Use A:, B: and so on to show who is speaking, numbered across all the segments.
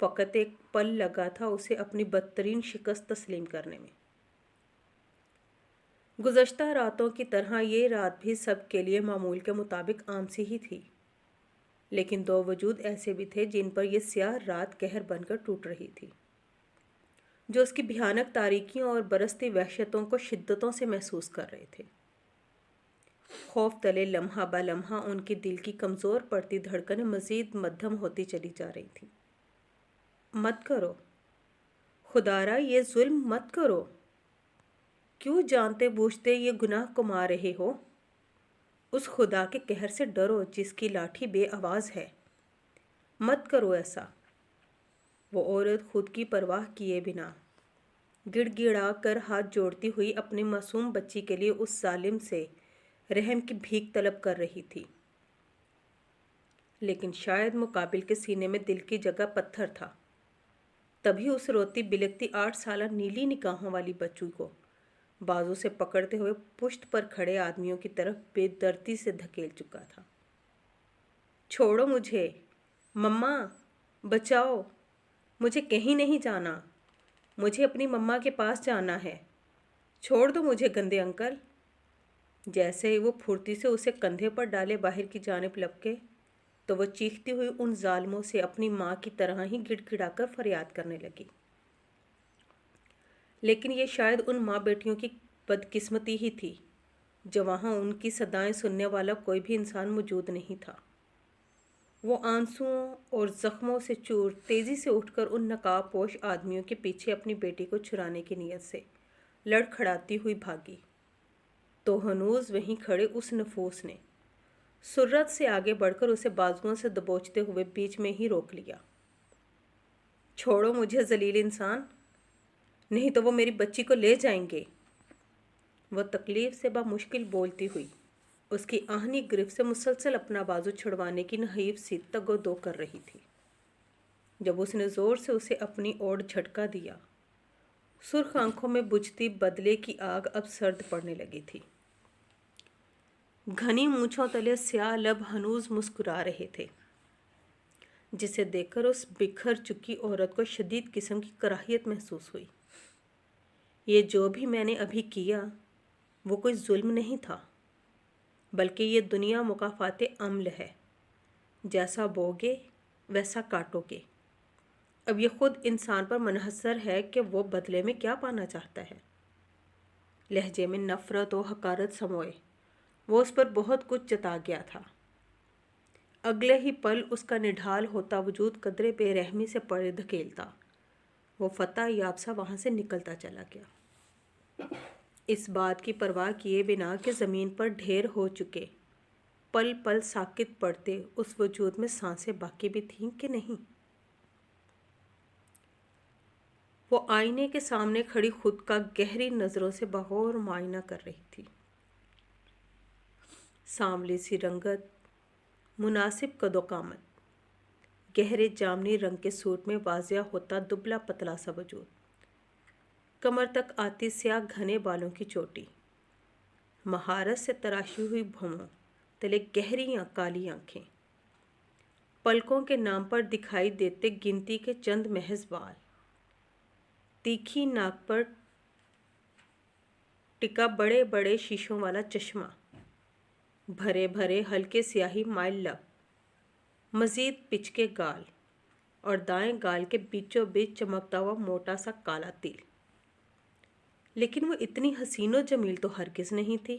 A: فقط ایک پل لگا تھا اسے اپنی بدترین شکست تسلیم کرنے میں۔ گزشتہ راتوں کی طرح یہ رات بھی سب کے لیے معمول کے مطابق عام سی ہی تھی، لیکن دو وجود ایسے بھی تھے جن پر یہ سیاہ رات قہر بن کر ٹوٹ رہی تھی، جو اس کی بھیانک تاریکیوں اور برستی وحشتوں کو شدتوں سے محسوس کر رہے تھے۔ خوف تلے لمحہ بہ لمحہ ان کی دل کی کمزور پڑتی دھڑکنیں مزید مدھم ہوتی چلی جا رہی تھیں۔ مت کرو خدارا، یہ ظلم مت کرو، کیوں جانتے بوجھتے یہ گناہ کما رہے ہو؟ اس خدا کے قہر سے ڈرو جس کی لاٹھی بے آواز ہے، مت کرو ایسا۔ وہ عورت خود کی پرواہ کیے بنا گڑ گڑا کر ہاتھ جوڑتی ہوئی اپنی معصوم بچی کے لیے اس ظالم سے رحم کی بھیک طلب کر رہی تھی، لیکن شاید مقابل کے سینے میں دل کی جگہ پتھر تھا۔ تبھی اس روتی بلکتی 8 سالہ نیلی نگاہوں والی بچی کو بازو سے پکڑتے ہوئے پشت پر کھڑے آدمیوں کی طرف بے دردی سے دھکیل چکا تھا۔ چھوڑو مجھے، مما، بچاؤ، مجھے کہیں نہیں جانا، مجھے اپنی مما کے پاس جانا ہے، چھوڑ دو مجھے گندے انکل۔ جیسے ہی وہ پھرتی سے اسے کندھے پر ڈالے باہر کی جانب لپکے تو وہ چیختی ہوئی ان ظالموں سے اپنی ماں کی طرح ہی گڑ گڑا کر فریاد کرنے لگی۔ لیکن یہ شاید ان ماں بیٹیوں کی بدقسمتی ہی تھی جو وہاں ان کی صدائیں سننے والا کوئی بھی انسان موجود نہیں تھا۔ وہ آنسوؤں اور زخموں سے چور تیزی سے اٹھ کر ان نقاب پوش آدمیوں کے پیچھے اپنی بیٹی کو چھڑانے کی نیت سے لڑکھڑاتی ہوئی بھاگی، تو ہنوز وہیں کھڑے اس نفوس نے سرعت سے آگے بڑھ کر اسے بازوؤں سے دبوچتے ہوئے بیچ میں ہی روک لیا۔ چھوڑو مجھے ذلیل انسان، نہیں تو وہ میری بچی کو لے جائیں گے۔ وہ تکلیف سے بمشکل بولتی ہوئی اس کی آہنی گرفت سے مسلسل اپنا بازو چھڑوانے کی نحیف سی تگ و دو کر رہی تھی۔ جب اس نے زور سے اسے اپنی اور جھٹکا دیا، سرخ آنکھوں میں بجھتی بدلے کی آگ اب سرد پڑنے لگی تھی۔ گھنی مونچھوں تلے سیاہ لب ہنوز مسکرا رہے تھے، جسے دیکھ کر اس بکھر چکی عورت کو شدید قسم کی کراہیت محسوس ہوئی۔ یہ جو بھی میں نے ابھی کیا وہ کوئی ظلم نہیں تھا، بلکہ یہ دنیا مکافات عمل ہے، جیسا بوگے ویسا کاٹو گے۔ اب یہ خود انسان پر منحصر ہے کہ وہ بدلے میں کیا پانا چاہتا ہے۔ لہجے میں نفرت و حقارت سموئے وہ اس پر بہت کچھ جتا گیا تھا۔ اگلے ہی پل اس کا نڈھال ہوتا وجود قدرے بے رحمی سے پڑے دھکیلتا وہ فتح یاب سا وہاں سے نکلتا چلا گیا، اس بات کی پرواہ کیے بنا کہ زمین پر ڈھیر ہو چکے پل پل ساکت پڑتے اس وجود میں سانسیں باقی بھی تھیں کہ نہیں۔ وہ آئینے کے سامنے کھڑی خود کا گہری نظروں سے بغور معائنہ کر رہی تھی۔ سانولی سی رنگت، مناسب قد و قامت، گہرے جامنی رنگ کے سوٹ میں واضح ہوتا دبلا پتلا سا وجود، کمر تک آتی سیاہ گھنے بالوں کی چوٹی، مہارت سے تراشی ہوئی بھوؤں تلے گہری کالی آنکھیں، پلکوں کے نام پر دکھائی دیتے گنتی کے چند محض بال، تیکھی ناک پر ٹکا بڑے بڑے شیشوں والا چشمہ، بھرے بھرے ہلکے سیاہی مائل لب، مزید پچکے گال اور دائیں گال کے بیچوں بیچ چمکتا ہوا موٹا سا کالا تل۔ لیکن وہ اتنی حسین و جمیل تو ہرگز نہیں تھی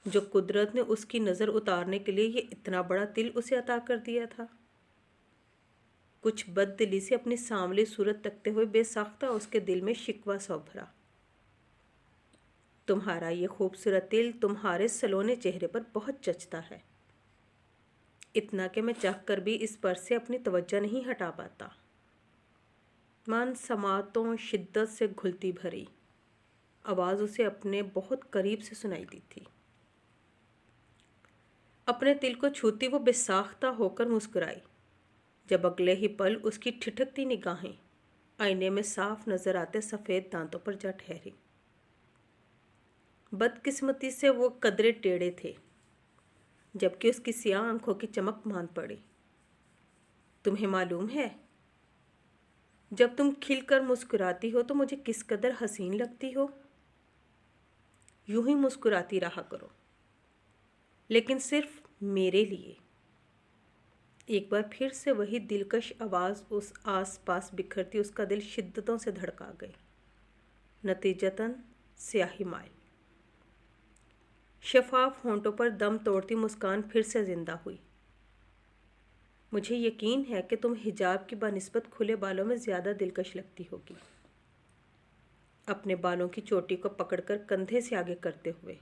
A: جو قدرت نے اس کی نظر اتارنے کے لیے یہ اتنا بڑا تل اسے عطا کر دیا تھا۔ کچھ بد دلی سے اپنی سانولی صورت تکتے ہوئے بے ساختہ اس کے دل میں شکوہ سا ابھرا۔ تمہارا یہ خوبصورت تل تمہارے سلونے چہرے پر بہت جچتا ہے، اتنا کہ میں چاہ کر بھی اس پر سے اپنی توجہ نہیں ہٹا پاتا۔ من سماعتوں شدت سے گھلتی بھری آواز اسے اپنے بہت قریب سے سنائی دی تھی۔ اپنے تل کو چھوتی وہ بے ساختہ ہو کر مسکرائی جب اگلے ہی پل اس کی ٹھٹکتی نگاہیں آئینے میں صاف نظر آتے سفید دانتوں پر جا ٹھہری۔ بدقسمتی سے وہ قدرے ٹیڑھے تھے جبکہ اس کی سیاہ آنکھوں کی چمک مان پڑی۔ تمہیں معلوم ہے جب تم کھل کر مسکراتی ہو تو مجھے کس قدر حسین لگتی ہو۔ یوں ہی مسکراتی رہا کرو، لیکن صرف میرے لیے۔ ایک بار پھر سے وہی دلکش آواز اس آس پاس بکھرتی اس کا دل شدتوں سے دھڑکا گئی۔ نتیجتاً سیاہی مائل۔ شفاف ہونٹوں پر دم توڑتی مسکان پھر سے زندہ ہوئی۔ مجھے یقین ہے کہ تم حجاب کی بنسبت کھلے بالوں میں زیادہ دلکش لگتی ہوگی۔ اپنے بالوں کی چوٹی کو پکڑ کر کندھے سے آگے کرتے ہوئے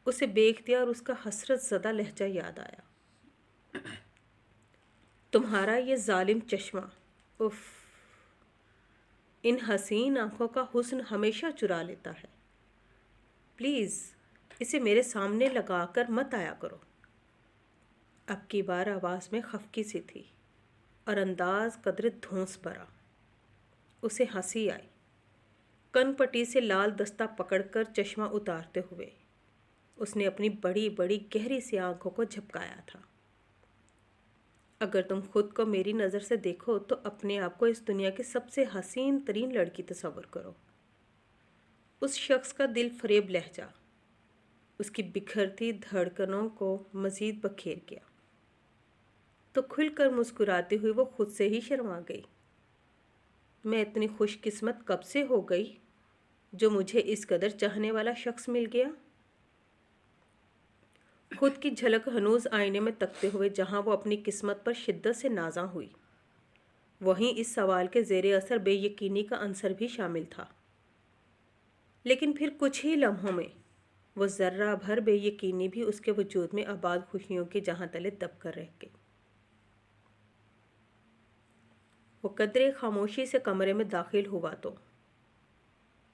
A: اسے بے اختیار اس کا حسرت زدہ لہجہ یاد آیا۔ تمہارا یہ ظالم چشمہ، اف، ان حسین آنکھوں کا حسن ہمیشہ چرا لیتا ہے۔ پلیز اسے میرے سامنے لگا کر مت آیا کرو۔ اب کی بار آواز میں خفگی سی تھی اور انداز قدرے دھونس بھرا۔ اسے ہنسی آئی۔ کن پٹی سے لال دستہ پکڑ کر چشمہ اتارتے ہوئے اس نے اپنی بڑی بڑی گہری سی آنکھوں کو جھپکایا تھا۔ اگر تم خود کو میری نظر سے دیکھو تو اپنے آپ کو اس دنیا کی سب سے حسین ترین لڑکی تصور کرو۔ اس شخص کا دل فریب لہجہ اس کی بکھرتی دھڑکنوں کو مزید بکھیر گیا تو کھل کر مسکراتی ہوئی وہ خود سے ہی شرما گئی۔ میں اتنی خوش قسمت کب سے ہو گئی جو مجھے اس قدر چاہنے والا شخص مل گیا۔ خود کی جھلک ہنوز آئینے میں تکتے ہوئے جہاں وہ اپنی قسمت پر شدت سے نازاں ہوئی، وہیں اس سوال کے زیر اثر بے یقینی کا عنصر بھی شامل تھا۔ لیکن پھر کچھ ہی لمحوں میں وہ ذرہ بھر بے یقینی بھی اس کے وجود میں آباد خوشیوں کے جہاں تلے دب کر رہ گئی۔ وہ قدرے خاموشی سے کمرے میں داخل ہوا تو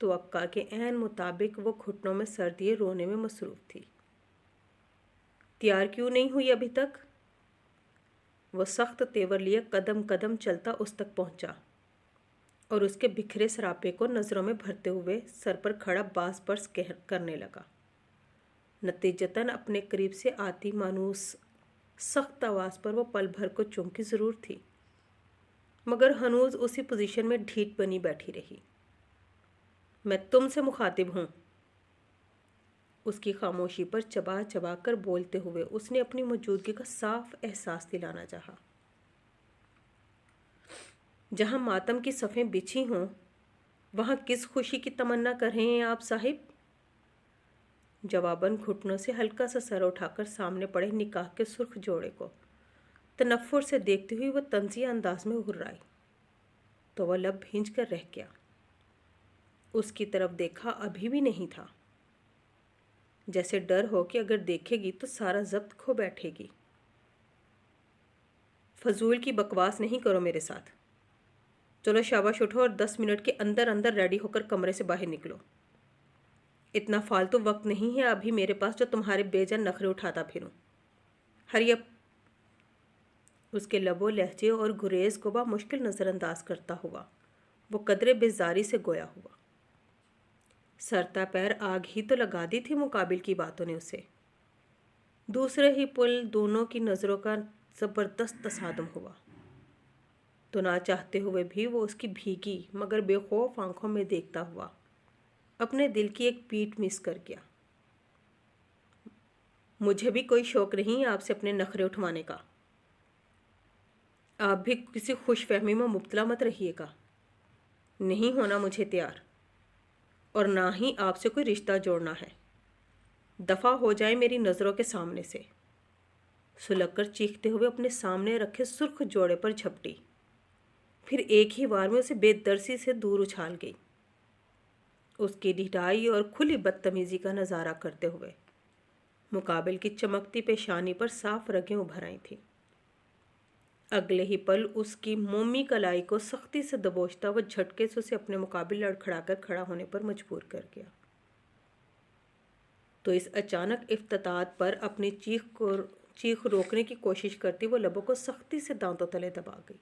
A: توقع کے عین مطابق وہ گھٹنوں میں سر دیے رونے میں مصروف تھی۔ تیار کیوں نہیں ہوئی ابھی تک؟ وہ سخت تیور لیے قدم قدم چلتا اس تک پہنچا اور اس کے بکھرے سراپے کو نظروں میں بھرتے ہوئے سر پر کھڑا باز پرس کرنے لگا۔ نتیجتاً اپنے قریب سے آتی مانوس سخت آواز پر وہ پل بھر کو چونکی ضرور تھی، مگر ہنوز اسی پوزیشن میں ڈھیٹ بنی بیٹھی رہی۔ میں تم سے مخاطب ہوں۔ اس کی خاموشی پر چبا چبا کر بولتے ہوئے اس نے اپنی موجودگی کا صاف احساس دلانا چاہا۔ جہاں ماتم کی صفیں بچھی ہوں وہاں کس خوشی کی تمنا کر رہے ہیں آپ صاحب؟ جواباً گھٹنوں سے ہلکا سا سر اٹھا کر سامنے پڑے نکاح کے سرخ جوڑے کو تنفر سے دیکھتی ہوئی وہ طنزیہ انداز میں ہررائی تو وہ لب بھینج کر رہ گیا۔ اس کی طرف دیکھا ابھی بھی نہیں تھا، جیسے ڈر ہو کہ اگر دیکھے گی تو سارا ضبط کھو بیٹھے گی۔ فضول کی بکواس نہیں کرو میرے ساتھ۔ چلو شاباش اٹھو اور 10 منٹ کے اندر اندر ریڈی ہو کر کمرے سے باہر نکلو۔ اتنا فالتو وقت نہیں ہے ابھی میرے پاس جو تمہارے بے جان نخرے اٹھاتا پھروں۔ ہری اپ۔ اس کے لب و لہجے اور گریز کو بامشکل نظر انداز کرتا ہوا وہ قدرے بیزاری سے گویا ہوا۔ سرتا پیر آگ ہی تو لگا دی تھی مقابل کی باتوں نے اسے۔ دوسرے ہی پل دونوں کی نظروں کا زبردست تصادم ہوا تو نہ چاہتے ہوئے بھی وہ اس کی بھیگی مگر بے خوف آنکھوں میں دیکھتا ہوا اپنے دل کی ایک بیٹ مس کر گیا۔ مجھے بھی کوئی شوق نہیں آپ سے اپنے نخرے اٹھوانے کا۔ آپ بھی کسی خوش فہمی میں مبتلا مت رہیے گا۔ نہیں ہونا مجھے تیار، اور نہ ہی آپ سے کوئی رشتہ جوڑنا ہے۔ دفع ہو جائے میری نظروں کے سامنے سے۔ سلگ کر چیختے ہوئے اپنے سامنے رکھے سرخ جوڑے پر جھپٹی، پھر ایک ہی بار میں اسے بے درسی سے دور اچھال گئی، اس کی ڈھٹائی اور کھلی بدتمیزی کا نظارہ کرتے ہوئے۔ مقابل کی چمکتی پیشانی پر صاف رگیں ابھر آئی تھیں۔ اگلے ہی پل اس کی مومی کلائی کو سختی سے دبوچتا وہ جھٹکے سے اسے اپنے مقابل لڑکھڑا کر کھڑا ہونے پر مجبور کر گیا۔ تو اس اچانک افتتاحات پر اپنی چیخ روکنے کی کوشش کرتی وہ لبوں کو سختی سے دانتوں تلے دبا گئی۔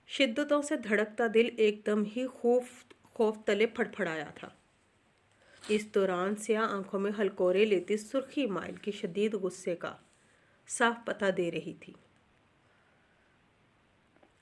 A: شدتوں سے دھڑکتا دل ایک دم ہی خوف تلے پھڑ پھڑایا تھا۔ اس دوران سیاہ آنکھوں میں ہلکورے لیتی سرخی مائل کی شدید غصے کا صاف پتہ دے رہی تھی۔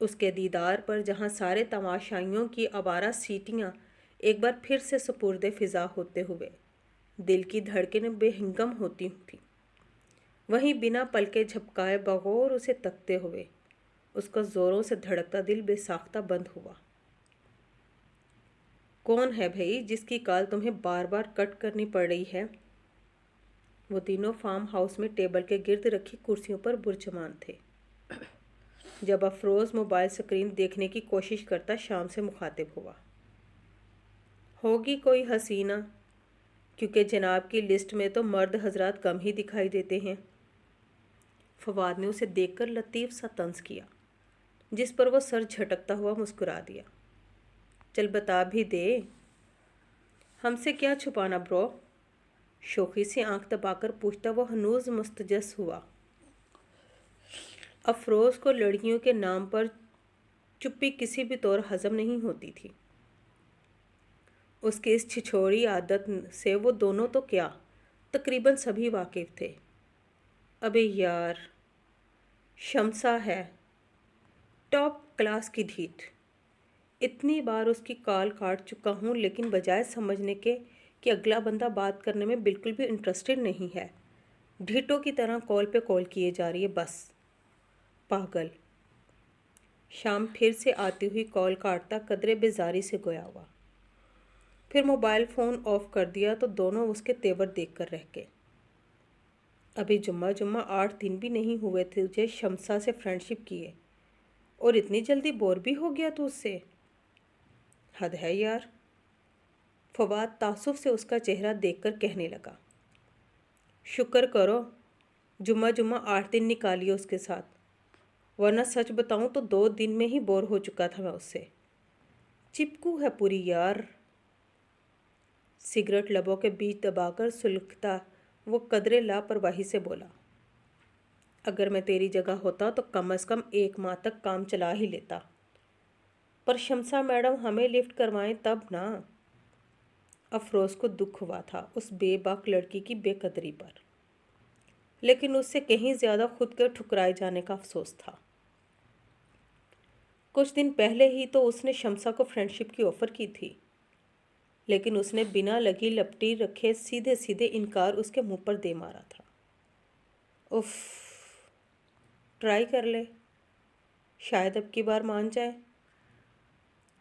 A: اس کے دیدار پر جہاں سارے تماشائیوں کی آوارہ سیٹیاں ایک بار پھر سے سپرد فضا ہوتے ہوئے دل کی دھڑکنیں بے ہنگم ہوتی تھیں، وہیں بنا پلکے جھپکائے بغور اسے تکتے ہوئے اس کا زوروں سے دھڑکتا دل بے ساختہ بند ہوا۔ کون ہے بھئی جس کی کال تمہیں بار بار کٹ کرنی پڑ رہی ہے؟ وہ تینوں فارم ہاؤس میں ٹیبل کے گرد رکھی کرسیوں پر برجمان تھے۔ جب افروز موبائل سکرین دیکھنے کی کوشش کرتا شام سے مخاطب ہوا۔ ہوگی کوئی حسینہ، کیونکہ جناب کی لسٹ میں تو مرد حضرات کم ہی دکھائی دیتے ہیں۔ فواد نے اسے دیکھ کر لطیف سا طنز کیا، جس پر وہ سر جھٹکتا ہوا مسکرا دیا۔ چل بتا بھی دے، ہم سے کیا چھپانا برو؟ شوخی سے آنکھ دبا کر پوچھتا وہ ہنوز مستجس ہوا۔ افروز کو لڑکیوں کے نام پر چپی کسی بھی طور ہضم نہیں ہوتی تھی۔ اس کی اس چھچھوڑی عادت سے وہ دونوں تو کیا، تقریباً سبھی واقف تھے۔ ابے یار، شمسا ہے، ٹاپ کلاس کی ڈھیٹ۔ اتنی بار اس کی کال کاٹ چکا ہوں، لیکن بجائے سمجھنے کے کہ اگلا بندہ بات کرنے میں بالکل بھی انٹرسٹڈ نہیں ہے، ڈھیٹوں کی طرح کال پہ کال کیے جا رہی ہے بس۔ پاگل۔ شام پھر سے آتی ہوئی کال کاٹتا قدرے بیزاری سے گویا ہوا، پھر موبائل فون آف کر دیا تو دونوں اس کے تیور دیکھ کر رہ گئے۔ ابھی جمعہ 8 دن بھی نہیں ہوئے تھے تجھے شمسا سے فرینڈشپ کیے، اور اتنی جلدی بور بھی ہو گیا تو اس سے؟ حد ہے یار۔ فواد تعصب سے اس کا چہرہ دیکھ کر کہنے لگا۔ شکر کرو جمعہ 8 دن نکالیے اس کے ساتھ، ورنہ سچ بتاؤں تو 2 دن میں ہی بور ہو چکا تھا میں اس سے۔ چپکو ہے پوری یار۔ سگریٹ لبوں کے بیچ دبا کر سلگتا وہ قدرے لاپرواہی سے بولا۔ اگر میں تیری جگہ ہوتا تو کم از کم 1 ماہ تک کام چلا ہی لیتا، پر شمسا میڈم ہمیں لفٹ کروائیں تب نا۔ افروز کو دکھ ہوا تھا اس بے باک لڑکی کی بے قدری پر، لیکن اس سے کہیں زیادہ خود کے ٹھکرائے جانے کا افسوس تھا۔ کچھ دن پہلے ہی تو اس نے شمسا کو فرینڈشپ کی آفر کی تھی، لیکن اس نے بنا لگی لپٹی رکھے سیدھے سیدھے انکار اس کے منہ پر دے مارا تھا۔ اف، ٹرائی کر لے، شاید اب کی بار مان جائے۔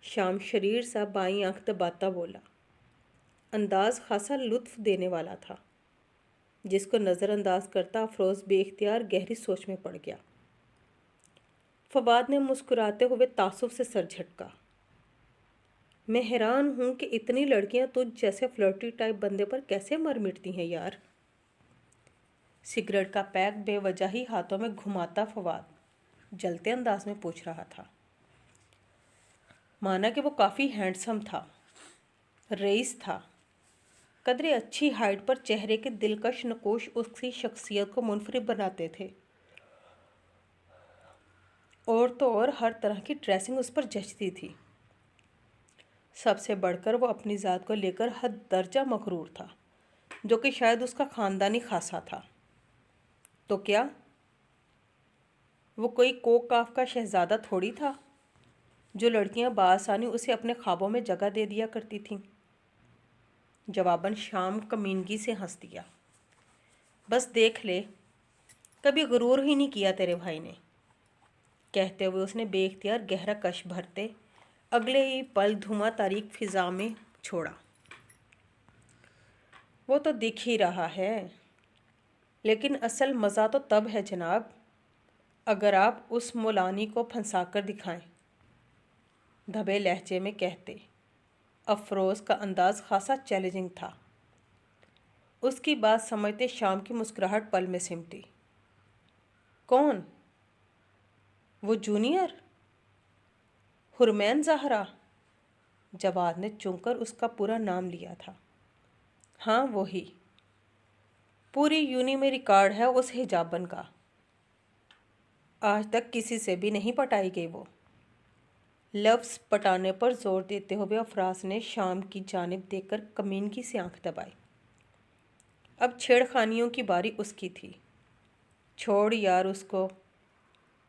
A: شام شریر سا بائیں آنکھ دباتا بولا، انداز خاصا لطف دینے والا تھا، جس کو نظر انداز کرتا افروز بے اختیار گہری سوچ میں پڑ گیا۔ فواد نے مسکراتے ہوئے تعصب سے سر جھٹکا۔ میں حیران ہوں کہ اتنی لڑکیاں تجھ جیسے فلرٹی ٹائپ بندے پر کیسے مر مٹتی ہیں یار۔ سگریٹ کا پیک بے وجہ ہی ہاتھوں میں گھماتا فواد جلتے انداز میں پوچھ رہا تھا۔ مانا کہ وہ کافی ہینڈسم تھا، رئیس تھا، قدرے اچھی ہائٹ پر چہرے کے دلکش نقوش اس کی شخصیت کو منفرد بناتے تھے، اور تو اور ہر طرح کی ڈریسنگ اس پر جچتی تھی۔ سب سے بڑھ کر وہ اپنی ذات کو لے کر حد درجہ مغرور تھا، جو کہ شاید اس کا خاندانی خاصہ تھا۔ تو کیا وہ کوئی کوک کاف کا شہزادہ تھوڑی تھا جو لڑکیاں بآسانی اسے اپنے خوابوں میں جگہ دے دیا کرتی تھیں؟ جواباً شام کمینگی سے ہنس دیا۔ بس دیکھ لے، کبھی غرور ہی نہیں کیا تیرے بھائی نے، کہتے ہوئے اس نے بے اختیار گہرا کش بھرتے اگلے ہی پل دھواں تاریک فضا میں چھوڑا۔ وہ تو دکھ ہی رہا ہے، لیکن اصل مزہ تو تب ہے جناب اگر آپ اس مولانی کو پھنسا کر دکھائیں، دھبے لہجے میں کہتے۔ افروز کا انداز خاصا چیلنجنگ تھا۔ اس کی بات سمجھتے شام کی مسکراہٹ پل میں سمٹی۔ کون؟ وہ جونیئر حرمین زہرا؟ جواد نے چونک کر اس کا پورا نام لیا تھا۔ ہاں وہی، پوری یونی میں ریکارڈ ہے اس حجابن کا، آج تک کسی سے بھی نہیں پٹائی گئی وہ۔ لفظ پٹانے پر زور دیتے ہوئے افراز نے شام کی جانب دیکھ کر کمینگی سے آنکھ دبائی۔ اب چھیڑ خانیوں کی باری اس کی تھی۔ چھوڑ یار اس کو،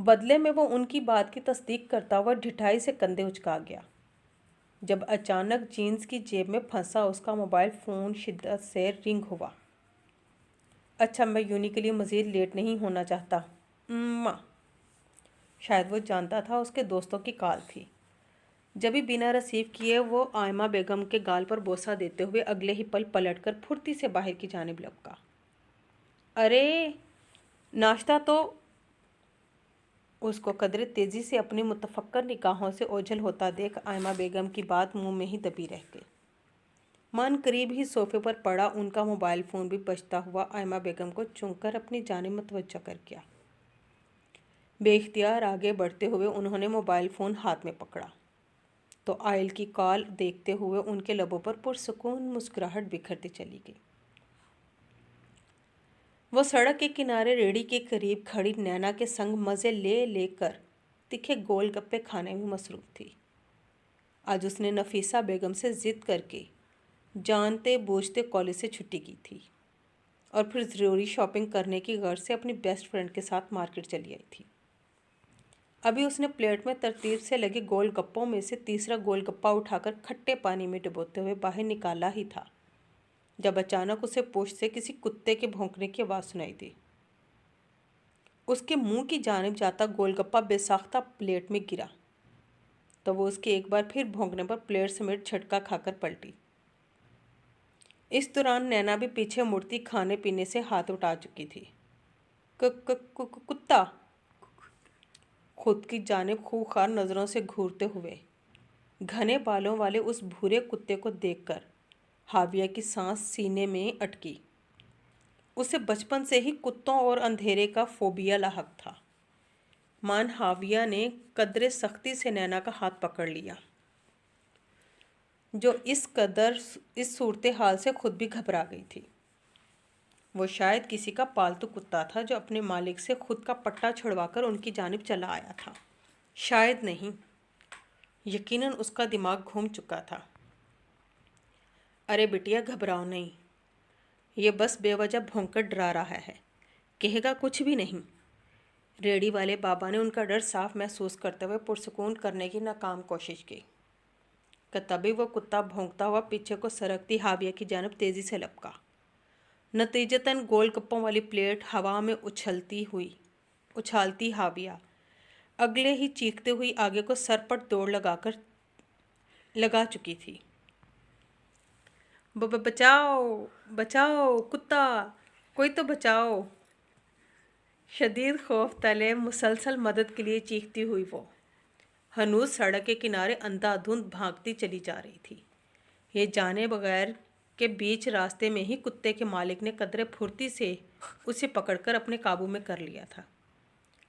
A: بدلے میں وہ ان کی بات کی تصدیق کرتا ہوا ڈھٹائی سے کندھے اچکا گیا جب اچانک جینز کی جیب میں پھنسا اس کا موبائل فون شدت سے رنگ ہوا۔ اچھا، میں یونی کے لیے مزید لیٹ نہیں ہونا چاہتا۔ شاید وہ جانتا تھا اس کے دوستوں کی کال تھی۔ جبھی بنا ریسیو کیے وہ آئمہ بیگم کے گال پر بوسہ دیتے ہوئے اگلے ہی پل پلٹ کر پھرتی سے باہر کی جانب لپکا۔ ارے ناشتہ تو… اس کو قدرے تیزی سے اپنی متفکر نگاہوں سے اوجھل ہوتا دیکھ آئمہ بیگم کی بات منہ میں ہی دبی رہ گئی۔ من قریب ہی صوفے پر پڑا ان کا موبائل فون بھی بجتا ہوا آئمہ بیگم کو چونک کر اپنی جانب متوجہ کر گیا۔ بے اختیار آگے بڑھتے ہوئے انہوں نے موبائل فون ہاتھ میں پکڑا تو آئل کی کال دیکھتے ہوئے ان کے لبوں پر پرسکون مسکراہٹ بکھرتی چلی گئی۔ وہ سڑک کے کنارے ریڑھی کے قریب کھڑی نینا کے سنگ مزے لے لے کر تکھے گول گپے کھانے میں مصروف تھی۔ آج اس نے نفیسہ بیگم سے ضد کر کے جانتے بوجھتے کالج سے چھٹی کی تھی اور پھر ضروری شاپنگ کرنے کی غرض سے اپنی بیسٹ فرینڈ کے ساتھ مارکیٹ چلی آئی تھی۔ ابھی اس نے پلیٹ میں ترتیب سے لگے گول گپوں میں سے تیسرا گول گپا اٹھا کر کھٹے پانی میں ڈبوتے ہوئے باہر نکالا ہی تھا جب اچانک اسے پشت سے کسی کتے کے بھونکنے کی آواز سنائی دی۔ اس کے منہ کی جانب جاتا گول گپا بے ساختہ پلیٹ میں گرا تو وہ اس کے ایک بار پھر بھونکنے پر پلیٹ سمیت جھٹکا کھا کر پلٹی۔ اس دوران نینا بھی پیچھے مڑتی کھانے پینے سے ہاتھ اٹھا چکی تھی۔ کتا! خود کی جانب خوخار نظروں سے گھورتے ہوئے گھنے بالوں والے اس بھورے کتے کو دیکھ کر حاویہ کی سانس سینے میں اٹکی۔ اسے بچپن سے ہی کتوں اور اندھیرے کا فوبیا لاحق تھا۔ حاویہ نے قدرے سختی سے نینا کا ہاتھ پکڑ لیا جو اس صورتحال سے خود بھی گھبرا گئی تھی۔ وہ شاید کسی کا پالتو کتا تھا جو اپنے مالک سے خود کا پٹا چھڑوا کر ان کی جانب چلا آیا تھا۔ شاید نہیں، یقیناً اس کا دماغ گھوم چکا تھا۔ ارے بٹیا گھبراؤ نہیں، یہ بس بے وجہ بھونک کر ڈرا رہا ہے، کہے گا کچھ بھی نہیں۔ ریڑھی والے بابا نے ان کا ڈر صاف محسوس کرتے ہوئے پرسکون کرنے کی ناکام کوشش کی کہ تبھی وہ کتا بھونکتا ہوا پیچھے کو سرکتی حاویہ کی جانب تیزی سے لپکا۔ نتیجتاً گول گپوں والی پلیٹ ہوا میں اچھالتی حاویہ اگلے ہی چیختے ہوئی آگے کو سرپٹ دوڑ لگا چکی تھی۔ بچاؤ بچاؤ کتا، کوئی تو بچاؤ! شدید خوف تلے مسلسل مدد کے لیے چیختی ہوئی وہ ہنوز سڑک کے کنارے اندھا دھند بھاگتی چلی جا رہی تھی، یہ جانے بغیر کہ بیچ راستے میں ہی کتے کے مالک نے قدرے پھرتی سے اسے پکڑ کر اپنے قابو میں کر لیا تھا۔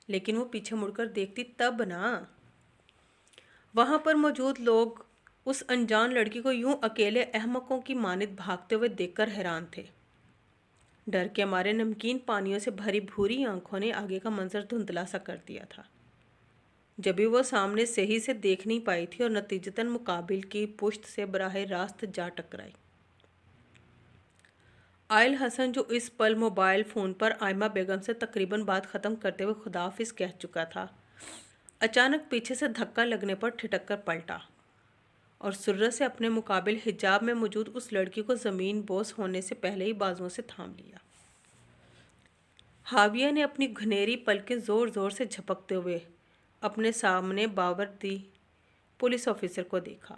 A: لیکن وہ پیچھے مڑ کر دیکھتی تب نا۔ وہاں پر موجود لوگ اس انجان لڑکی کو یوں اکیلے احمقوں کی مانند بھاگتے ہوئے دیکھ کر حیران تھے۔ ڈر کے مارے نمکین پانیوں سے بھری بھوری آنکھوں نے آگے کا منظر دھندلا سا کر دیا تھا۔ جبھی وہ سامنے صحیح سے دیکھ نہیں پائی تھی اور نتیجتاً مقابل کی پشت سے براہ راست جا ٹکرائی۔ آئل حسن جو اس پل موبائل فون پر آئمہ بیگم سے تقریباً بات ختم کرتے ہوئے خداحافظ کہہ چکا تھا، اچانک پیچھے سے دھکا لگنے پر ٹھٹک کر پلٹا اور سرت سے اپنے مقابل حجاب میں موجود اس لڑکی کو زمین بوس ہونے سے پہلے ہی بازوؤں سے تھام لیا۔ حاویہ نے اپنی گھنیری پلکیں زور زور سے جھپکتے ہوئے اپنے سامنے باوردی پولیس آفیسر کو دیکھا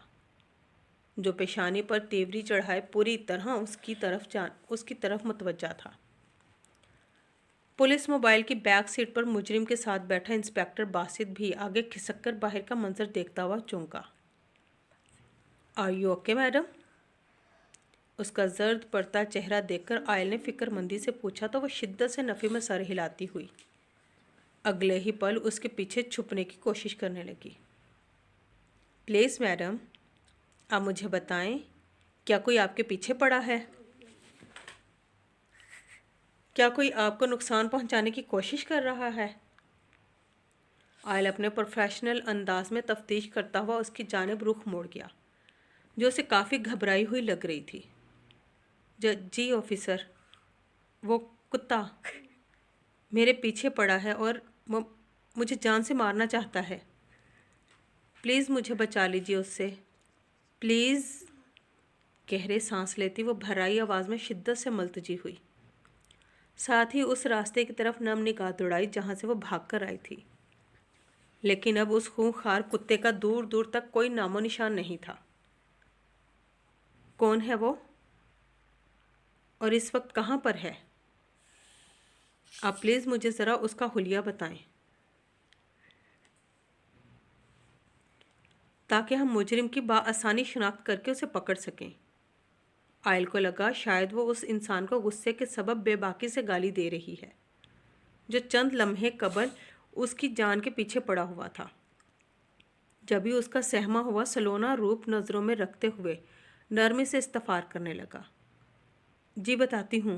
A: جو پیشانی پر تیوری چڑھائے پوری طرح اس کی طرف متوجہ تھا۔ پولیس موبائل کی بیک سیٹ پر مجرم کے ساتھ بیٹھا انسپکٹر باسط بھی آگے کھسک کر باہر کا منظر دیکھتا ہوا چونکا۔ Are you okay madam? اس کا زرد پڑتا چہرہ دیکھ کر آئل نے فکر مندی سے پوچھا تو وہ شدت سے نفی میں سر ہلاتی ہوئی اگلے ہی پل اس کے پیچھے چھپنے کی کوشش کرنے لگی۔ پلیز میڈم، آپ مجھے بتائیں، کیا کوئی آپ کے پیچھے پڑا ہے؟ کیا کوئی آپ کو نقصان پہنچانے کی کوشش کر رہا ہے؟ آئل اپنے پروفیشنل انداز میں تفتیش کرتا ہوا اس کی جانب رخ موڑ گیا جو اسے کافی گھبرائی ہوئی لگ رہی تھی۔ جی آفیسر، وہ کتا میرے پیچھے پڑا ہے اور مجھے جان سے مارنا چاہتا ہے، پلیز مجھے بچا لیجیے اس سے، پلیز۔ گہرے سانس لیتی وہ بھرائی آواز میں شدت سے ملتجی ہوئی، ساتھ ہی اس راستے کی طرف نم نگاہ دوڑائی جہاں سے وہ بھاگ کر آئی تھی، لیکن اب اس خونخوار کتے کا دور دور تک کوئی نام و نشان نہیں تھا۔ کون ہے وہ اور اس وقت کہاں پر ہے؟ آپ پلیز مجھے ذرا اس کا حلیہ بتائیں تاکہ ہم مجرم کی بآسانی شناخت کر کے اسے پکڑ سکیں۔ آئل کو لگا شاید وہ اس انسان کو غصے کے سبب بے باکی سے گالی دے رہی ہے جو چند لمحے قبل اس کی جان کے پیچھے پڑا ہوا تھا۔ جبھی اس کا سہما ہوا سلونا روپ نظروں میں رکھتے ہوئے نرمی سے استفار کرنے لگا۔ جی بتاتی ہوں،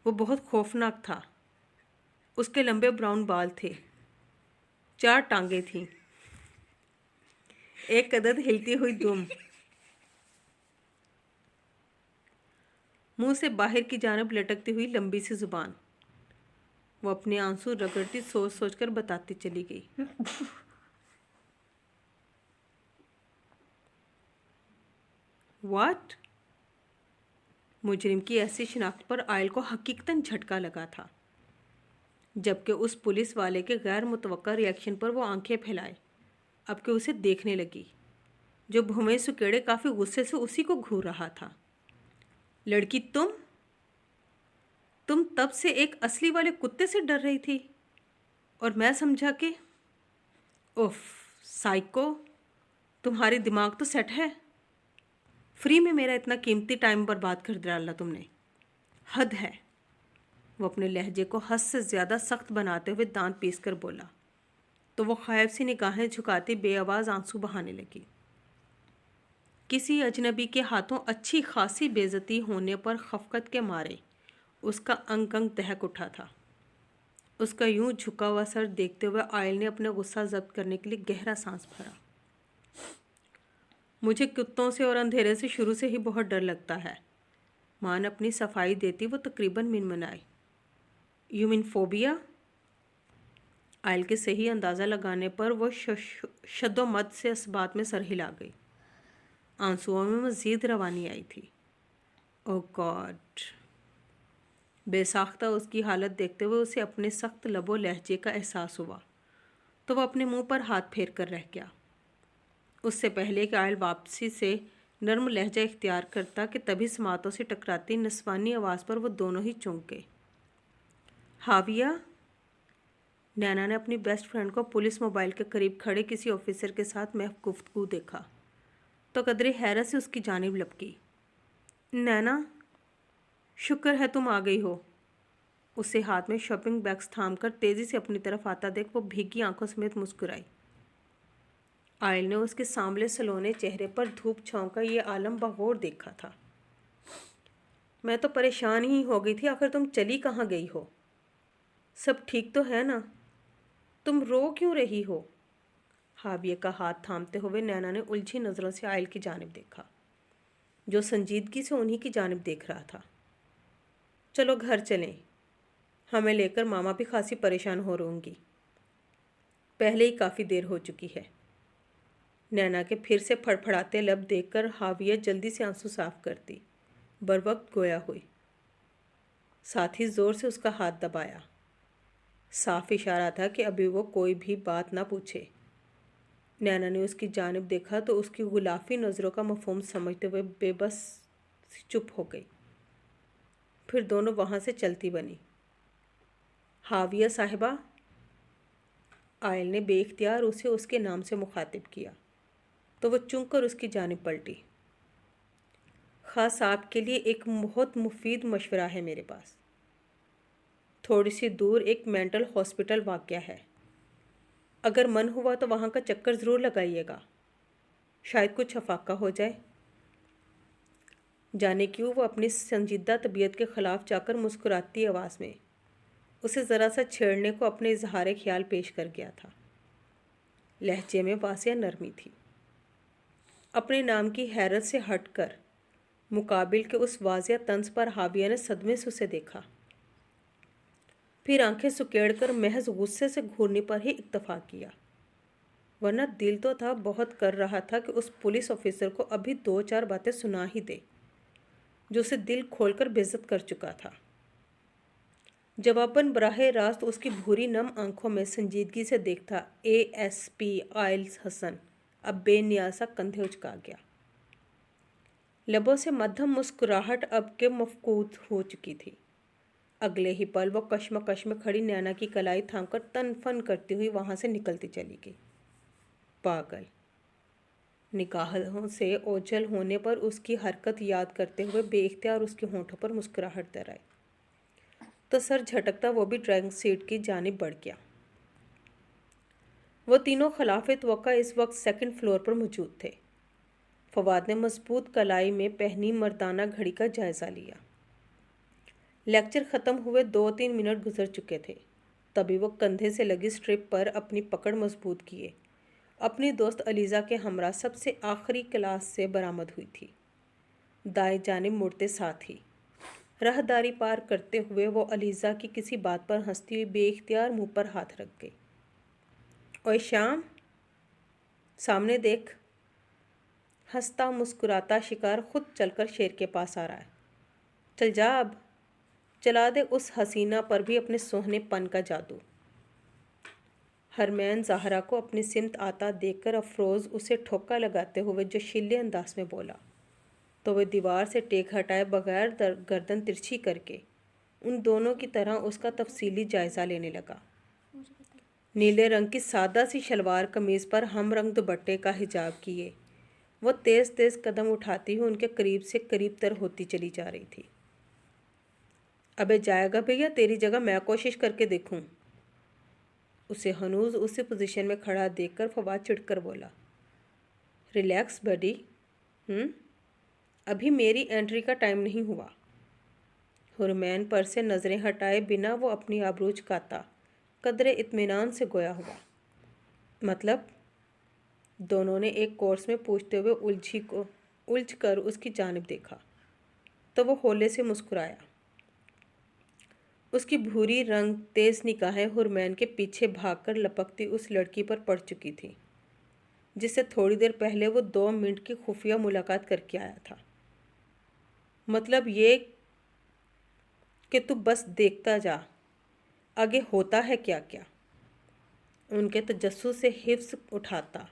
A: وہ بہت خوفناک تھا۔ اس کے لمبے براؤن بال تھے، 4 ٹانگیں تھیں، ایک عدد ہلتی ہوئی دم، منہ سے باہر کی جانب لٹکتی ہوئی لمبی سی زبان۔ وہ اپنے آنسو رگڑتی سوچ سوچ کر بتاتی چلی گئی۔ واٹ؟ مجرم کی ایسی شناخت پر آئل کو حقیقتاً جھٹکا لگا تھا، جبکہ اس پولیس والے کے غیر متوقع ری ایکشن پر وہ آنکھیں پھیلائے اب کہ اسے دیکھنے لگی، جو بھویں سکیڑے کافی غصے سے اسی کو گھور رہا تھا۔ لڑکی تم تب سے ایک اصلی والے کتے سے ڈر رہی تھی اور میں سمجھا کہ اوف سائیکو، تمہاری دماغ تو سیٹ ہے؟ فری میں میرا اتنا قیمتی ٹائم برباد کر ڈالا تم نے، حد ہے۔ وہ اپنے لہجے کو حد سے زیادہ سخت بناتے ہوئے دانت پیس کر بولا، تو وہ خائف سی نگاہیں جھکاتی بے آواز آنسو بہانے لگی۔ کسی اجنبی کے ہاتھوں اچھی خاصی بے عزتی ہونے پر خفقت کے مارے اس کا انگ انگ دہک اٹھا تھا۔ اس کا یوں جھکا ہوا سر دیکھتے ہوئے آئل نے اپنے غصہ ضبط کرنے کے لیے گہرا سانس بھرا۔ مجھے کتوں سے اور اندھیرے سے شروع سے ہی بہت ڈر لگتا ہے، ماں نے اپنی صفائی دیتی وہ تقریباً منمنائی۔ You mean phobia? آئل کے صحیح اندازہ لگانے پر وہ شد و مد سے اس بات میں سر ہلا گئی۔ آنسوؤں میں مزید روانی آئی تھی۔ او گاڈ! بے ساختہ اس کی حالت دیکھتے ہوئے اسے اپنے سخت لب و لہجے کا احساس ہوا تو وہ اپنے منہ پر ہاتھ پھیر کر رہ گیا، اس سے پہلے کہ آئل واپسی سے نرم لہجہ اختیار کرتا کہ تبھی سماعتوں سے ٹکراتی نسوانی آواز پر وہ دونوں ہی چونک گئے۔ ہاویہ؟ نینا نے اپنی بیسٹ فرینڈ کو پولیس موبائل کے قریب کھڑے کسی آفیسر کے ساتھ محو گفتگو دیکھا تو قدرے حیرت سے اس کی جانب لپکی۔ نینا، شکر ہے تم آ گئی ہو۔ اسے ہاتھ میں شاپنگ بیگز تھام کر تیزی سے اپنی طرف آتا دیکھ وہ بھیگی آنکھوں سمیت مسکرائی۔ آئل نے اس کے سانبلے سلونے چہرے پر دھوپ چھاؤں کا یہ عالم بغور دیکھا تھا۔ میں تو پریشان ہی ہو گئی تھی، آخر تم چلی کہاں گئی ہو؟ سب ٹھیک تو ہے نا؟ تم رو کیوں رہی ہو؟ ہاویہ کا ہاتھ تھامتے ہوئے نینا نے الجھی نظروں سے آئل کی جانب دیکھا، جو سنجیدگی سے انہی کی جانب دیکھ رہا تھا۔ چلو گھر چلیں، ہمیں لے کر ماما بھی خاصی پریشان ہو رہوں گی، پہلے ہی کافی دیر ہو چکی ہے۔ نینا کے پھر سے پھڑ پھڑاتے لب دیکھ کر ہاویہ جلدی سے آنسو صاف کرتی بروقت گویا ہوئی، ساتھ ہی زور سے اس کا ہاتھ دبایا۔ صاف اشارہ تھا کہ ابھی وہ کوئی بھی بات نہ پوچھے۔ نینا نے اس کی جانب دیکھا تو اس کی غلافی نظروں کا مفہوم سمجھتے ہوئے بے بس چپ ہو گئی، پھر دونوں وہاں سے چلتی بنی۔ ہاویہ صاحبہ، آئل نے بے اختیار اسے اس کے نام سے مخاطب کیا تو وہ چونک کر اس کی جانب پلٹی۔ خاص آپ کے لیے ایک بہت مفید مشورہ ہے میرے پاس۔ تھوڑی سی دور ایک مینٹل ہاسپٹل واقع ہے، اگر من ہوا تو وہاں کا چکر ضرور لگائیے گا، شاید کچھ افاقہ ہو جائے۔ جانے کیوں وہ اپنی سنجیدہ طبیعت کے خلاف جا کر مسکراتی آواز میں اسے ذرا سا چھیڑنے کو اپنے اظہار خیال پیش کر گیا تھا۔ لہجے میں واضح نرمی تھی۔ اپنے نام کی حیرت سے ہٹ کر مقابل کے اس واضح طنز پر ہاویہ نے صدمے سے اسے دیکھا۔ پھر آنکھیں سکیڑ کر محض غصے سے گھورنے پر ہی اکتفا کیا، ورنہ دل تو تھا بہت کر رہا تھا کہ اس پولیس آفیسر کو ابھی 2-4 باتیں سنا ہی دے جو اسے دل کھول کر بےعزت کر چکا تھا۔ جواباً براہ راست اس کی بھوری نم آنکھوں میں سنجیدگی سے دیکھتا اے ایس پی آئلز حسن اب بے نیازہ کندھے اچکا گیا۔ لبوں سے مدھم مسکراہٹ اب کے مفقود ہو چکی تھی۔ اگلے ہی پل وہ کشمکش میں کھڑی نینا کی کلائی تھام کر تن فن کرتی ہوئی وہاں سے نکلتی چلی گئی۔ پاگل! نگاہوں سے اوجھل ہونے پر اس کی حرکت یاد کرتے ہوئے بے اختیار اس کے ہونٹوں پر مسکراہٹ در آئی تو سر جھٹکتا وہ بھی ڈرائیونگ سیٹ کی جانب بڑھ گیا۔ وہ تینوں خلاف توقع اس وقت سیکنڈ فلور پر موجود تھے۔ فواد نے مضبوط کلائی میں پہنی مردانہ گھڑی کا جائزہ لیا۔ لیکچر ختم ہوئے 2-3 منٹ گزر چکے تھے، تبھی وہ کندھے سے لگی سٹرپ پر اپنی پکڑ مضبوط کیے اپنی دوست علیزہ کے ہمراہ سب سے آخری کلاس سے برآمد ہوئی تھی۔ دائیں جانب مڑتے ساتھ ہی راہداری پار کرتے ہوئے وہ علیزہ کی کسی بات پر ہنستی ہوئی بے اختیار منہ پر ہاتھ رکھ گئی۔ اوئے شام، سامنے دیکھ! ہنستا مسکراتا شکار خود چل کر شیر کے پاس آ رہا ہے۔ چل جا اب، چلا دے اس حسینہ پر بھی اپنے سوہنے پن کا جادو۔ حرمین زہرا کو اپنی سمت آتا دیکھ کر افروز اسے ٹھوکا لگاتے ہوئے جوشیلے انداز میں بولا تو وہ دیوار سے ٹیک ہٹائے بغیر گردن ترچھی کر کے ان دونوں کی طرح اس کا تفصیلی جائزہ لینے لگا۔ نیلے رنگ کی سادہ سی شلوار قمیض پر ہم رنگ دوپٹے کا حجاب کیے وہ تیز تیز قدم اٹھاتی ہوئی ان کے قریب سے قریب تر ہوتی چلی جا رہی تھی۔ ابے جائے گا بھیا، تیری جگہ میں کوشش کر کے دیکھوں؟ اسے ہنوز اسی پوزیشن میں کھڑا دیکھ کر فواد چڑھ کر بولا، ریلیکس بڈی، ابھی میری انٹری کا ٹائم نہیں ہوا۔ حرمین پر سے نظریں ہٹائے بنا وہ اپنی آبرو چکاتا قدرے اطمینان سے گویا ہوا۔ مطلب؟ دونوں نے ایک کورس میں پوچھتے ہوئے الجھ کر اس کی جانب دیکھا تو وہ ہولے سے مسکرایا۔ اس کی بھوری رنگ تیز نگاہیں حرمین کے پیچھے بھاگ کر لپکتی اس لڑکی پر پڑ چکی تھی جس سے تھوڑی دیر پہلے وہ 2 منٹ کی خفیہ ملاقات کر کے آیا تھا۔ مطلب یہ کہ تو بس دیکھتا جا آگے ہوتا ہے کیا کیا۔ ان کے تجسس سے حفظ اٹھاتا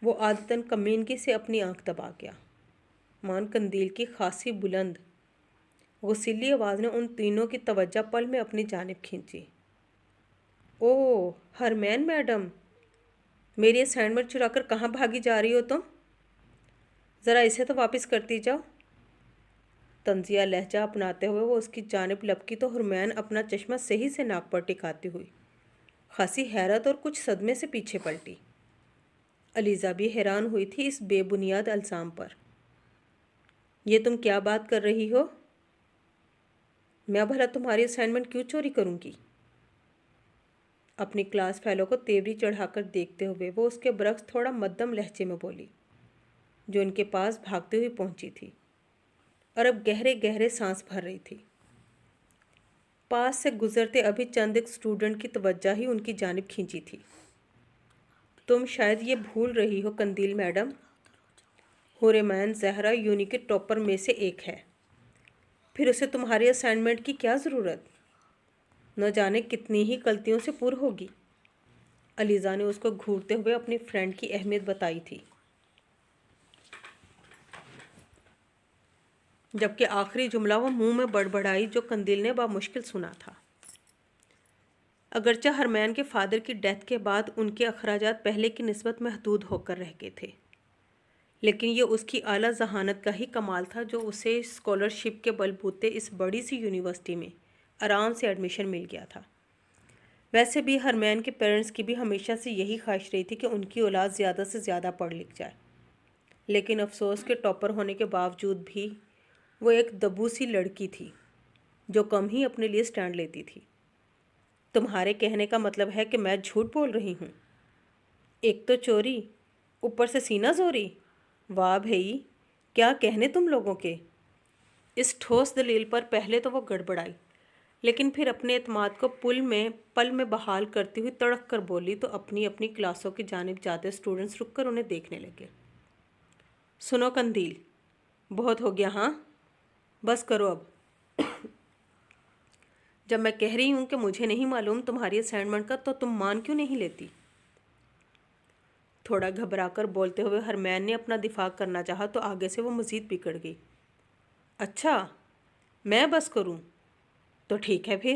A: وہ عادتاً کمینگی سے اپنی آنکھ دبا گیا۔ مان قندیل کی خاصی بلند غسیلی آواز نے ان تینوں کی توجہ پل میں اپنی جانب کھینچی۔ اوہ حرمین میڈم، میری اسائنمنٹ چرا کر کہاں بھاگی جا رہی ہو تم؟ ذرا اسے تو واپس کرتی جاؤ۔ طنزیہ لہجہ اپناتے ہوئے وہ اس کی جانب لپکی تو حرمین اپنا چشمہ صحیح سے ناک پر ٹکاتی ہوئی خاصی حیرت اور کچھ صدمے سے پیچھے پلٹی۔ علیزہ بھی حیران ہوئی تھی اس بے بنیاد الزام پر۔ یہ تم کیا بات کر رہی ہو؟ میں بھلا تمہاری اسائنمنٹ کیوں چوری کروں گی؟ اپنی کلاس فیلو کو تیوری چڑھا کر دیکھتے ہوئے وہ اس کے برعکس تھوڑا مدھم لہجے میں بولی جو ان کے پاس بھاگتے ہوئے پہنچی تھی اور اب گہرے گہرے سانس بھر رہی تھی۔ پاس سے گزرتے ابھی چند ایک اسٹوڈنٹ کی توجہ ہی ان کی جانب کھینچی تھی۔ تم شاید یہ بھول رہی ہو قندیل میڈم، حرمین زہرا یونی کے ٹاپر میں سے ایک ہے، پھر اسے تمہاری اسائنمنٹ کی کیا ضرورت؟ نہ جانے کتنی ہی غلطیوں سے پر ہوگی۔ علیزہ نے اس کو گھورتے ہوئے اپنی فرینڈ کی اہمیت بتائی تھی، جبکہ آخری جملہ وہ منہ میں بڑبڑائی جو قندیل نے بامشکل سنا تھا۔ اگرچہ حرمین کے فادر کی ڈیتھ کے بعد ان کے اخراجات پہلے کی نسبت محدود ہو کر رہ گئے تھے، لیکن یہ اس کی اعلیٰ ذہانت کا ہی کمال تھا جو اسے اسکالرشپ کے بل بوتے اس بڑی سی یونیورسٹی میں آرام سے ایڈمیشن مل گیا تھا۔ ویسے بھی حرمین کے پیرنٹس کی بھی ہمیشہ سے یہی خواہش رہی تھی کہ ان کی اولاد زیادہ سے زیادہ پڑھ لکھ جائے، لیکن افسوس کہ ٹاپر ہونے کے باوجود بھی وہ ایک دبو سی لڑکی تھی جو کم ہی اپنے لیے سٹینڈ لیتی تھی۔ تمہارے کہنے کا مطلب ہے کہ میں جھوٹ بول رہی ہوں؟ ایک تو چوری، اوپر سے سینہ زوری، واہ بھئی کیا کہنے تم لوگوں کے۔ اس ٹھوس دلیل پر پہلے تو وہ گڑبڑائی، لیکن پھر اپنے اعتماد کو پل میں بحال کرتی ہوئی تڑک کر بولی تو اپنی اپنی کلاسوں کی جانب جاتے اسٹوڈنٹس رک کر انہیں دیکھنے لگے۔ سنو قندیل، بہت ہو گیا ہاں، بس کرو اب۔ جب میں کہہ رہی ہوں کہ مجھے نہیں معلوم تمہاری اسائنمنٹ کا تو تم مان کیوں نہیں لیتی؟ تھوڑا گھبرا کر بولتے ہوئے ہرمین نے اپنا دفاع کرنا چاہا تو آگے سے وہ مزید بگڑ گئی۔ اچھا، میں بس کروں تو ٹھیک ہے پھر،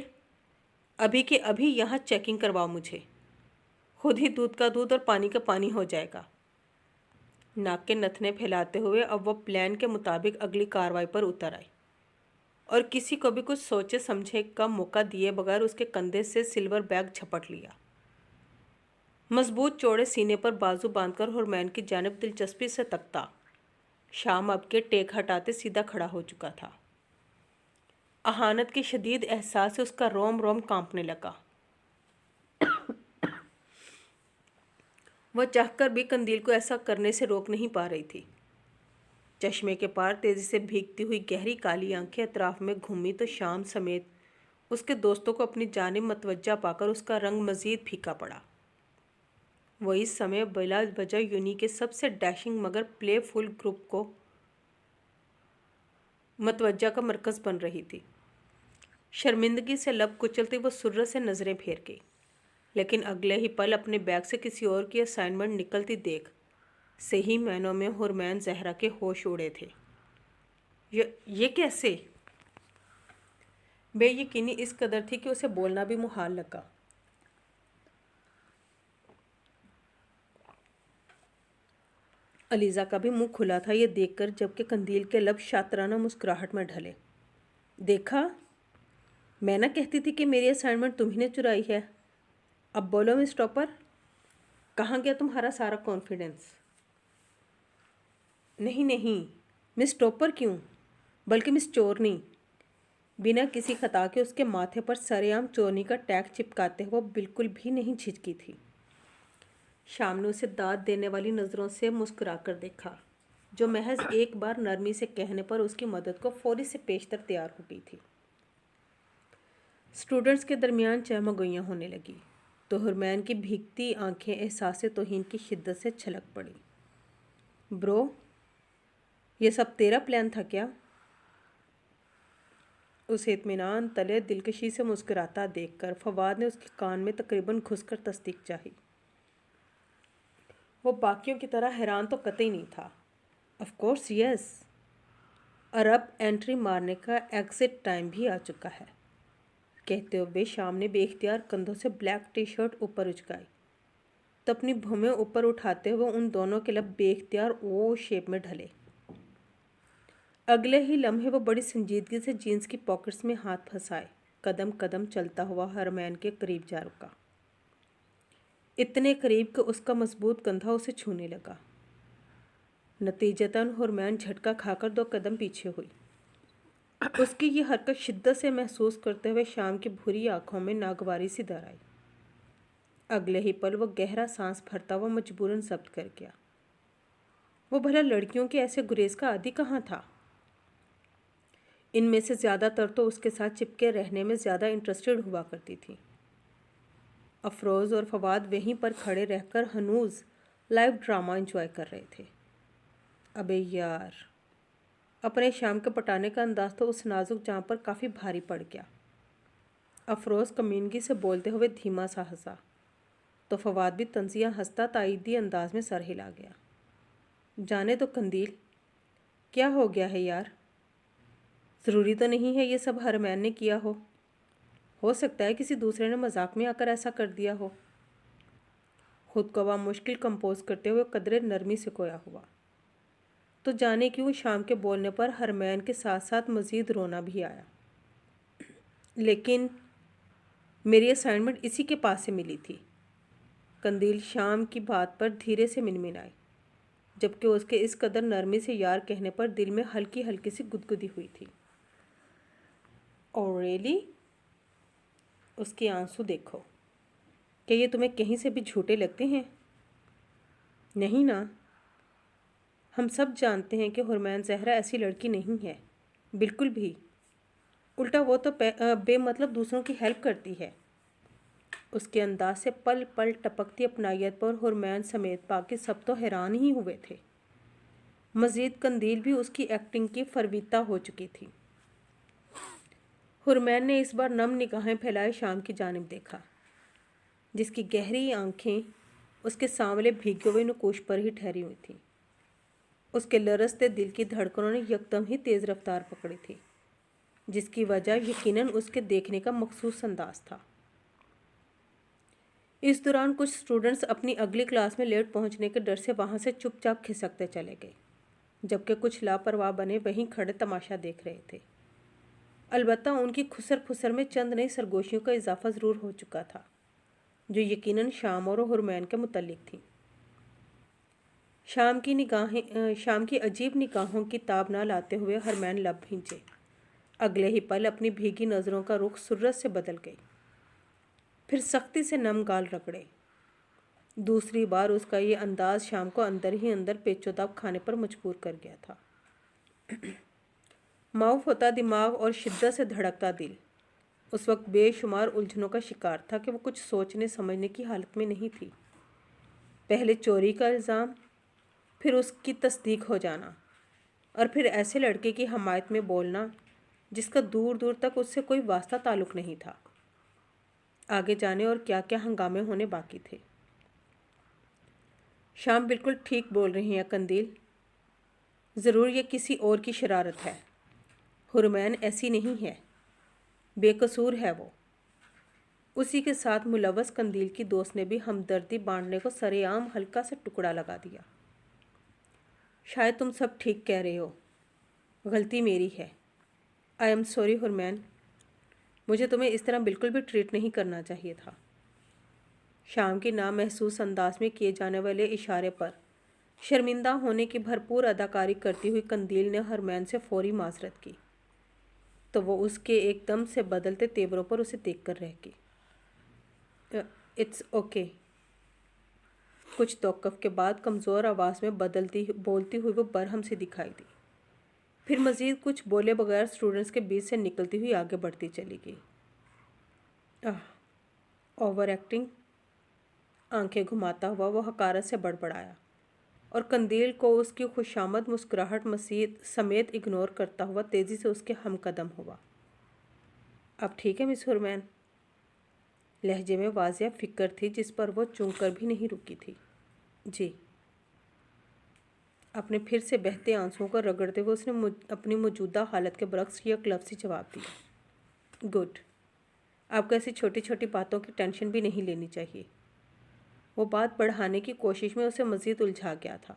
A: ابھی کے ابھی یہاں چیکنگ کرواؤ مجھے، خود ہی دودھ کا دودھ اور پانی کا پانی ہو جائے گا۔ ناک کے نتنے پھیلاتے ہوئے اب وہ پلان کے مطابق اگلی کارروائی پر اتر آئی اور کسی کو بھی کچھ سوچے سمجھے کا موقع دیے بغیر اس کے کندھے سے سلور بیگ جھپٹ لیا۔ مضبوط چوڑے سینے پر بازو باندھ کر ہرمین کی جانب دلچسپی سے تکتا۔ شام اب کے ٹیک ہٹاتے سیدھا کھڑا ہو چکا تھا۔ اہانت کی شدید احساس سے اس کا روم روم کانپنے لگا۔ وہ چاہ کر بھی قندیل کو ایسا کرنے سے روک نہیں پا رہی تھی۔ چشمے کے پار تیزی سے بھیگتی ہوئی گہری کالی آنکھیں اطراف میں گھومی تو شام سمیت اس کے دوستوں کو اپنی جانب متوجہ پا کر اس کا رنگ مزید پھیکا پڑا۔ وہ اس سمے بلا وجہ یونی کے سب سے ڈیشنگ مگر پلے فل گروپ کو متوجہ کا مرکز بن رہی تھی۔ شرمندگی سے لب کچلتی وہ سرت سے نظریں پھیر گئی، لیکن اگلے ہی پل اپنے بیگ سے کسی اور کی اسائنمنٹ نکلتی دیکھ صحیح معنوں میں ہرمین زہرا کے ہوش اڑے تھے۔ یہ کیسے؟ بے یقینی اس قدر تھی کہ اسے بولنا بھی محال لگا۔ علیزہ کا بھی منہ کھلا تھا یہ دیکھ کر، جبکہ قندیل کے لب شاطرانہ مسکراہٹ میں ڈھلے۔ دیکھا، میں نہ کہتی تھی کہ میری اسائنمنٹ تمہیں نے چرائی ہے۔ اب بولو مس ٹاپر، کہاں گیا تمہارا سارا کانفیڈنس؟ نہیں، مس ٹاپر کیوں، بلکہ مس چورنی۔ بنا کسی خطا کے اس کے ماتھے پر سرعام چورنی کا ٹیگ چپکاتے ہوئے وہ بالکل بھی نہیں جھجکی تھی۔ شام نے اسے داد دینے والی نظروں سے مسکرا کر دیکھا، جو محض ایک بار نرمی سے کہنے پر اس کی مدد کو فوری سے پیشتر تیار ہو گئی تھی۔ اسٹوڈنٹس کے درمیان چہمگوئیاں ہونے لگی تو ہرمین کی بھیگتی آنکھیں احساس توہین کی شدت سے چھلک پڑی۔ برو، یہ سب تیرا پلان تھا کیا؟ اسے اطمینان تلے دلکشی سے مسکراتا دیکھ کر فواد نے اس کے کان میں تقریباً گھس کر تصدیق چاہی۔ وہ باقیوں کی طرح حیران تو قطعی نہیں تھا۔ آف کورس یس، اور اب انٹری مارنے کا ایگزٹ ٹائم بھی آ چکا ہے، کہتے ہوئے شام نے بے اختیار کندھوں سے بلیک ٹی شرٹ اوپر اچکائی تو اپنی بھومیں اوپر اٹھاتے ہوئے ان دونوں کے لب بے اختیار او شیپ میں ڈھلے۔ اگلے ہی لمحے وہ بڑی سنجیدگی سے جینس کی پاکٹس میں ہاتھ پھنسائے قدم قدم چلتا ہوا ہرمین کے قریب جا رکا، اتنے قریب کہ اس کا مضبوط کندھا اسے چھونے لگا۔ نتیجتاً ہرمین جھٹکا کھا کر 2 قدم پیچھے ہوئی۔ اس کی یہ حرکت شدت سے محسوس کرتے ہوئے شام کی بھوری آنکھوں میں ناگواری سی در آئی۔ اگلے ہی پل وہ گہرا سانس بھرتا ہوا مجبوراً ضبط کر گیا۔ وہ بھلا لڑکیوں کے ایسے گریز کا عادی کہاں تھا؟ ان میں سے زیادہ تر تو اس کے ساتھ چپکے رہنے میں زیادہ انٹرسٹڈ ہوا کرتی تھی۔ افروز اور فواد وہیں پر کھڑے رہ کر ہنوز لائیو ڈرامہ انجوائے کر رہے تھے۔ ابے یار، اپنے شام کے پٹانے کا انداز تو اس نازک جاں پر کافی بھاری پڑ گیا۔ افروز کمینگی سے بولتے ہوئے دھیما سا ہنسا تو فواد بھی طنزیہ ہنستا تائیدی انداز میں سر ہلا گیا۔ جانے تو قندیل، کیا ہو گیا ہے یار؟ ضروری تو نہیں ہے یہ سب ہرمین نے کیا ہو سکتا ہے کسی دوسرے نے مذاق میں آ کر ایسا کر دیا ہو۔ خود کو وہ مشکل کمپوز کرتے ہوئے قدرے نرمی سے کویا ہوا تو جانے کیوں شام کے بولنے پر ہرمین کے ساتھ ساتھ مزید رونا بھی آیا۔ لیکن میری اسائنمنٹ اسی کے پاس سے ملی تھی، قندیل شام کی بات پر دھیرے سے منمنائی، جبکہ اس کے اس قدر نرمی سے یار کہنے پر دل میں ہلکی ہلکی سی گدگدی ہوئی تھی۔ اور ریلی؟ اس کے آنسو دیکھو، کیا یہ تمہیں کہیں سے بھی جھوٹے لگتے ہیں؟ نہیں نا، ہم سب جانتے ہیں کہ ہرمین زہرا ایسی لڑکی نہیں ہے، بالکل بھی۔ الٹا وہ تو بے مطلب دوسروں کی ہیلپ کرتی ہے۔ اس کے انداز سے پل پل ٹپکتی اپنائیت پر حرمین سمیت باقی سب تو حیران ہی ہوئے تھے۔ مزید قندیل بھی اس کی ایکٹنگ کی فرویتا ہو چکی تھی۔ حرمین نے اس بار نم نگاہیں پھیلائے شام کی جانب دیکھا، جس کی گہری آنکھیں اس کے سانولے بھیگے ہوئے نقوش پر ہی ٹھہری ہوئی تھیں۔ اس کے لرزتے دل کی دھڑکنوں نے یکدم ہی تیز رفتار پکڑی تھی، جس کی وجہ یقیناً اس کے دیکھنے کا مخصوص انداز تھا۔ اس دوران کچھ اسٹوڈنٹس اپنی اگلی کلاس میں لیٹ پہنچنے کے ڈر سے وہاں سے چپ چاپ کھسکتے چلے گئے، جبکہ کچھ لاپرواہ بنے وہیں کھڑے تماشا دیکھ رہے تھے۔ البتہ ان کی خسر پھسر میں چند نئی سرگوشیوں کا اضافہ ضرور ہو چکا تھا، جو یقیناً شام اور حرمین کے متعلق تھیں۔ شام کی عجیب نگاہوں کی تاب نہ لاتے ہوئے حرمین لب بھینچے۔ اگلے ہی پل اپنی بھیگی نظروں کا رخ سرت سے بدل گئی، پھر سختی سے نم گال رگڑے۔ دوسری بار اس کا یہ انداز شام کو اندر ہی اندر پیچ و تاب کھانے پر مجبور کر گیا تھا۔ معاف ہوتا دماغ اور شدت سے دھڑکتا دل اس وقت بے شمار الجھنوں کا شکار تھا کہ وہ کچھ سوچنے سمجھنے کی حالت میں نہیں تھی۔ پہلے چوری کا الزام، پھر اس کی تصدیق ہو جانا، اور پھر ایسے لڑکے کی حمایت میں بولنا جس کا دور دور تک اس سے کوئی واسطہ تعلق نہیں تھا۔ آگے جانے اور کیا کیا ہنگامے ہونے باقی تھے۔ شام بالکل ٹھیک بول رہی ہیں قندیل، ضرور یہ کسی اور کی شرارت ہے۔ حرمین ایسی نہیں ہے، بے قصور ہے وہ۔ اسی کے ساتھ ملوث قندیل کی دوست نے بھی ہمدردی بانٹنے کو سرے عام ہلکا سا ٹکڑا لگا دیا۔ شاید تم سب ٹھیک کہہ رہے ہو، غلطی میری ہے۔ آئی ایم سوری حرمین، مجھے تمہیں اس طرح بالکل بھی ٹریٹ نہیں کرنا چاہیے تھا۔ شام کی نامحسوس انداز میں کیے جانے والے اشارے پر شرمندہ ہونے کی بھرپور اداکاری کرتی ہوئی قندیل نے حرمین سے فوری معذرت کی، تو وہ اس کے ایک دم سے بدلتے تیوروں پر اسے دیکھ کر رہ گئی۔ It's okay. کچھ توقف کے بعد کمزور آواز میں بولتی ہوئی وہ برہم سے دکھائی دی، پھر مزید کچھ بولے بغیر اسٹوڈنٹس کے بیچ سے نکلتی ہوئی آگے بڑھتی چلی گئی۔ Over acting. آنکھیں گھماتا ہوا وہ حقارت سے بڑبڑایا، اور قندیل کو اس کی خوشامد مسکراہٹ سمیت اگنور کرتا ہوا تیزی سے اس کے ہم قدم ہوا۔ اب ٹھیک ہے مس حرمین؟ لہجے میں واضح فکر تھی جس پر وہ چونک کر بھی نہیں رکی تھی۔ جی۔ اپنے پھر سے بہتے آنسوؤں کو رگڑتے ہوئے اس نے اپنی موجودہ حالت کے برعکس یک لفظی جواب دیا۔ گڈ۔ آپ کو ایسی چھوٹی چھوٹی باتوں کی ٹینشن بھی نہیں لینی چاہیے۔ وہ بات بڑھانے کی کوشش میں اسے مزید الجھا گیا تھا۔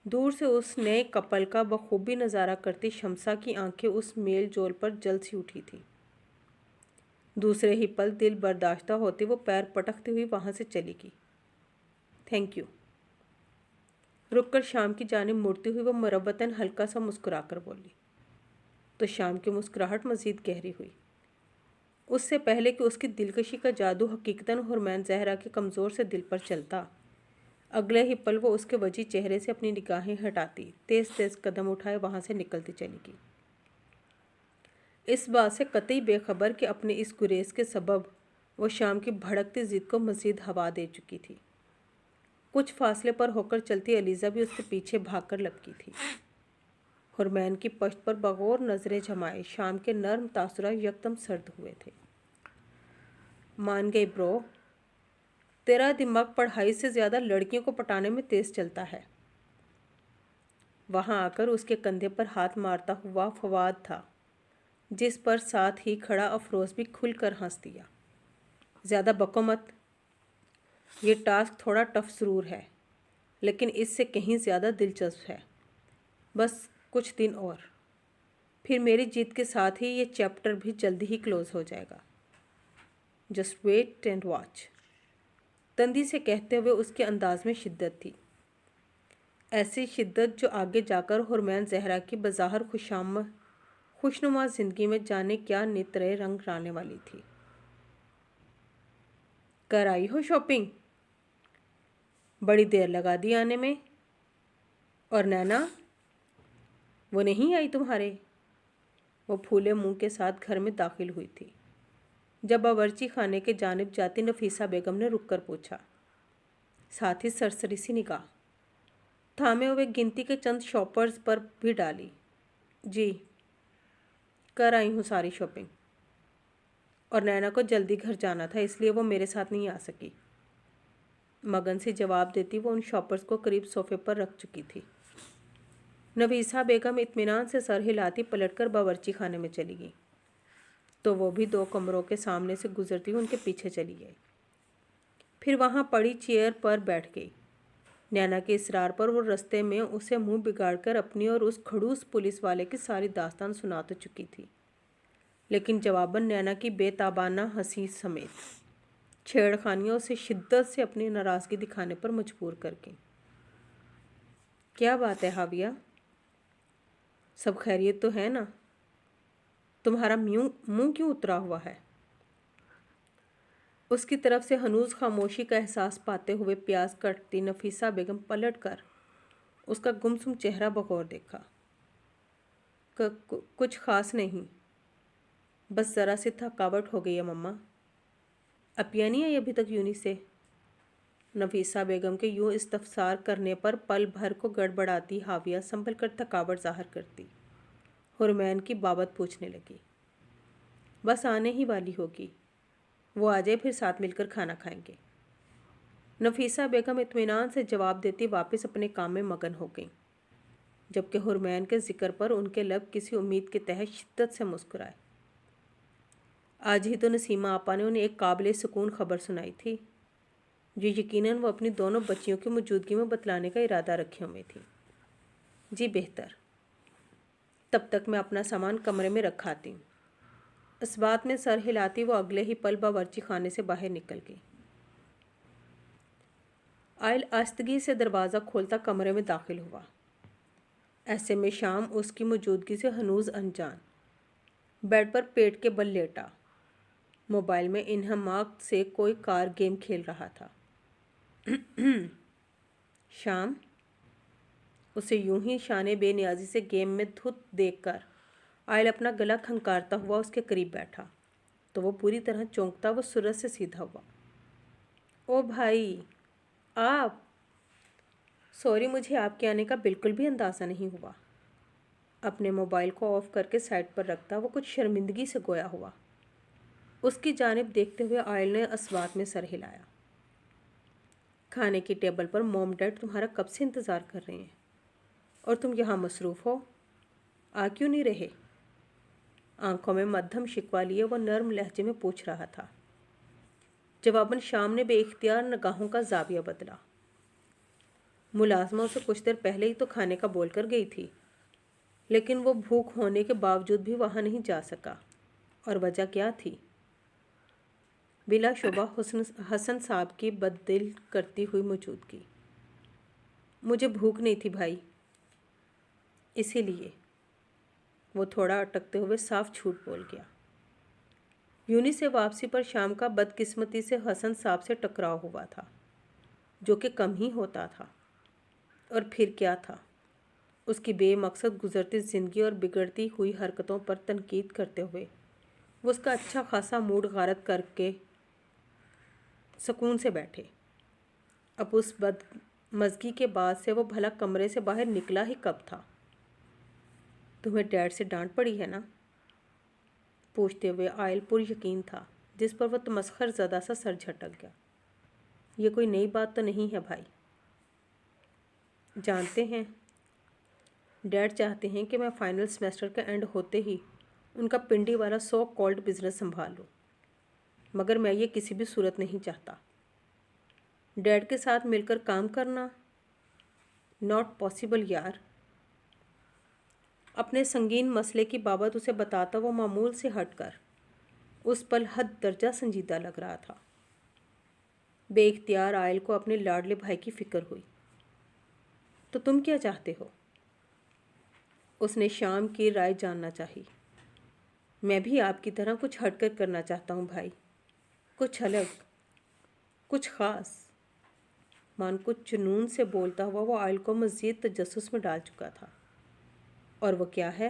A: دور سے اس نئے کپل کا بخوبی نظارہ کرتی شمسا کی آنکھیں اس میل جول پر جل سی اٹھی تھی۔ دوسرے ہی پل دل برداشتہ ہوتی وہ پیر پٹکتی ہوئی وہاں سے چلی گئی۔ Thank you. رک کر شام کی جانب مڑتی ہوئی وہ مروتاً ہلکا سا مسکرا کر بولی، تو شام کی مسکراہٹ مزید گہری ہوئی۔ اس سے پہلے کہ اس کی دلکشی کا جادو حقیقتاً حرمین زہرا کے کمزور سے دل پر چلتا، اگلے ہی پل وہ اس کے وجی چہرے سے اپنی نگاہیں ہٹاتی تیز تیز قدم اٹھائے وہاں سے نکلتی چلی گئی، اس بات سے قطعی بے خبر کہ اپنے اس گریز کے سبب وہ شام کی بھڑکتی ضد کو مزید ہوا دے چکی تھی۔ کچھ فاصلے پر ہو کر چلتی علیزہ بھی اس کے پیچھے بھاگ کر لپکی تھی۔ حرمین کی پشت پر بغور نظریں جمائے شام کے نرم تاثرات یکدم سرد ہوئے تھے۔ مان گئی برو، تیرا دماغ پڑھائی سے زیادہ لڑکیوں کو پٹانے میں تیز چلتا ہے۔ وہاں آ کر اس کے کندھے پر ہاتھ مارتا ہوا فواد تھا، جس پر ساتھ ہی کھڑا افروز بھی کھل کر ہنس دیا۔ زیادہ بکو مت، یہ ٹاسک تھوڑا ٹف ضرور ہے، لیکن اس سے کہیں زیادہ دلچسپ ہے۔ بس کچھ دن اور، پھر میری جیت کے ساتھ ہی یہ چیپٹر بھی جلدی ہی کلوز ہو جائے گا۔ Just wait and watch. تندی سے کہتے ہوئے اس کے انداز میں شدت تھی، ایسی شدت جو آگے جا کر حرمین زہرا کی بظاہر خوشنما زندگی میں جانے کیا نت نئے رنگ لانے والی تھی۔ کر آئی ہو شاپنگ؟ بڑی دیر لگا دی آنے میں۔ اور نینا، وہ نہیں آئی تمہارے؟ وہ پھولے منہ کے ساتھ گھر میں داخل ہوئی تھی جب باورچی خانے کے جانب جاتی نفیسہ بیگم نے رک کر پوچھا، ساتھ ہی سرسری سی نگاہ تھامے ہوئے گنتی کے چند شاپرز پر بھی ڈالی۔ جی کر آئی ہوں ساری شاپنگ، اور نینا کو جلدی گھر جانا تھا اس لیے وہ میرے ساتھ نہیں آ سکی، مگن سے جواب دیتی وہ ان شاپرز کو قریب صوفے پر رکھ چکی تھی۔ نفیسہ بیگم اطمینان سے سر ہلاتی پلٹ کر باورچی خانے میں چلی گئی تو وہ بھی 2 کمروں کے سامنے سے گزرتی ان کے پیچھے چلی گئی، پھر وہاں پڑی چیئر پر بیٹھ گئی۔ نینا کے اصرار پر وہ رستے میں اسے منہ بگاڑ کر اپنی اور اس کھڑوس پولیس والے کی ساری داستان سنا تو چکی تھی، لیکن جواباً نینا کی بے تابانہ ہنسی سمیت چھیڑ خانیاں اسے شدت سے اپنی ناراضگی دکھانے پر مجبور کر گئیں۔ کیا بات ہے حاویہ، سب خیریت تو ہے نا؟ تمہارا منہ کیوں اترا ہوا ہے؟ اس کی طرف سے ہنوز خاموشی کا احساس پاتے ہوئے پیاز کٹتی نفیسہ بیگم پلٹ کر اس کا گمسم چہرہ بغور دیکھا۔ کچھ خاص نہیں، بس ذرا سی تھکاوٹ ہو گئی ہے مما۔ اپیا نہیں آئی ابھی تک یونی سے؟ نفیسہ بیگم کے یوں استفسار کرنے پر پل بھر کو گڑبڑاتی حاویہ سنبھل کر تھکاوٹ ظاہر کرتی حرمین کی بابت پوچھنے لگی۔ بس آنے ہی والی ہوگی، وہ آ جائے پھر ساتھ مل کر کھانا کھائیں گے۔ نفیسہ بیگم اطمینان سے جواب دیتی واپس اپنے کام میں مگن ہو گئیں، جبکہ حرمین کے ذکر پر ان کے لب کسی امید کے تحت شدت سے مسکرائے۔ آج ہی تو نسیمہ آپا نے انہیں ایک قابل سکون خبر سنائی تھی جو یقیناً وہ اپنی دونوں بچیوں کی موجودگی میں بتلانے کا ارادہ رکھے ہوئے تھی۔ جی بہتر، تب تک میں اپنا سامان کمرے میں رکھ آتی ہوں۔ اس بات میں سر ہلاتی وہ اگلے ہی پل باورچی خانے سے باہر نکل گئی۔ آئل آستگی سے دروازہ کھولتا کمرے میں داخل ہوا۔ ایسے میں شام اس کی موجودگی سے ہنوز انجان بیڈ پر پیٹ کے بل لیٹا موبائل میں انہماک سے کوئی کار گیم کھیل رہا تھا۔ شام، اسے یوں ہی شان بے نیازی سے گیم میں دھت دیکھ کر آئل اپنا گلا کھنکارتا ہوا اس کے قریب بیٹھا تو وہ پوری طرح چونکتا وہ سرت سے سیدھا ہوا۔ او بھائی آپ! سوری، مجھے آپ کے آنے کا بالکل بھی اندازہ نہیں ہوا۔ اپنے موبائل کو آف کر کے سائڈ پر رکھتا وہ کچھ شرمندگی سے گویا ہوا اس کی جانب دیکھتے ہوئے آئل نے اسوات میں سر ہلایا۔ کھانے کی ٹیبل پر موم ڈیڈ تمہارا کب سے انتظار کر رہے ہیں اور تم یہاں مصروف ہو، آ کیوں نہیں رہے؟ آنکھوں میں مدھم شکوہ لیے وہ نرم لہجے میں پوچھ رہا تھا۔ جواباً شام نے بے اختیار نگاہوں کا زاویہ بدلا۔ ملازمہ اسے کچھ دیر پہلے ہی تو کھانے کا بول کر گئی تھی، لیکن وہ بھوک ہونے کے باوجود بھی وہاں نہیں جا سکا، اور وجہ کیا تھی؟ بلا شبہ حسن صاحب کی بددل کرتی ہوئی موجودگی۔ مجھے بھوک نہیں تھی بھائی، اسی لیے۔ وہ تھوڑا اٹکتے ہوئے صاف جھوٹ بول گیا۔ یونی سے واپسی پر شام کا بدقسمتی سے حسن صاحب سے ٹکراؤ ہوا تھا، جو کہ کم ہی ہوتا تھا، اور پھر کیا تھا؟ اس کی بے مقصد گزرتی زندگی اور بگڑتی ہوئی حرکتوں پر تنقید کرتے ہوئے وہ اس کا اچھا خاصا موڈ غارت کر کے سکون سے بیٹھے۔ اب اس بدمزگی کے بعد سے وہ بھلا کمرے سے باہر نکلا ہی کب تھا؟ تمہیں ڈیڈ سے ڈانٹ پڑی ہے نا؟ پوچھتے ہوئے آئل پر یقین تھا، جس پر وہ تمسخر زدہ سا سر جھٹک گیا۔ یہ کوئی نئی بات تو نہیں ہے بھائی۔ جانتے ہیں ڈیڈ چاہتے ہیں کہ میں فائنل سیمسٹر کا اینڈ ہوتے ہی ان کا پنڈی والا سو کالڈ بزنس سنبھال لوں، مگر میں یہ کسی بھی صورت نہیں چاہتا۔ ڈیڈ کے ساتھ مل کر کام کرنا ناٹ پاسبل یار۔ اپنے سنگین مسئلے کی بابت اسے بتاتا وہ معمول سے ہٹ کر اس پل حد درجہ سنجیدہ لگ رہا تھا۔ بے اختیار آئل کو اپنے لاڈلے بھائی کی فکر ہوئی۔ تو تم کیا چاہتے ہو؟ اس نے شام کی رائے جاننا چاہی۔ میں بھی آپ کی طرح کچھ ہٹ کر کرنا چاہتا ہوں بھائی، کچھ الگ، کچھ خاص۔ مان کچھ جنون سے بولتا ہوا وہ آئل کو مزید تجسس میں ڈال چکا تھا۔ اور وہ کیا ہے؟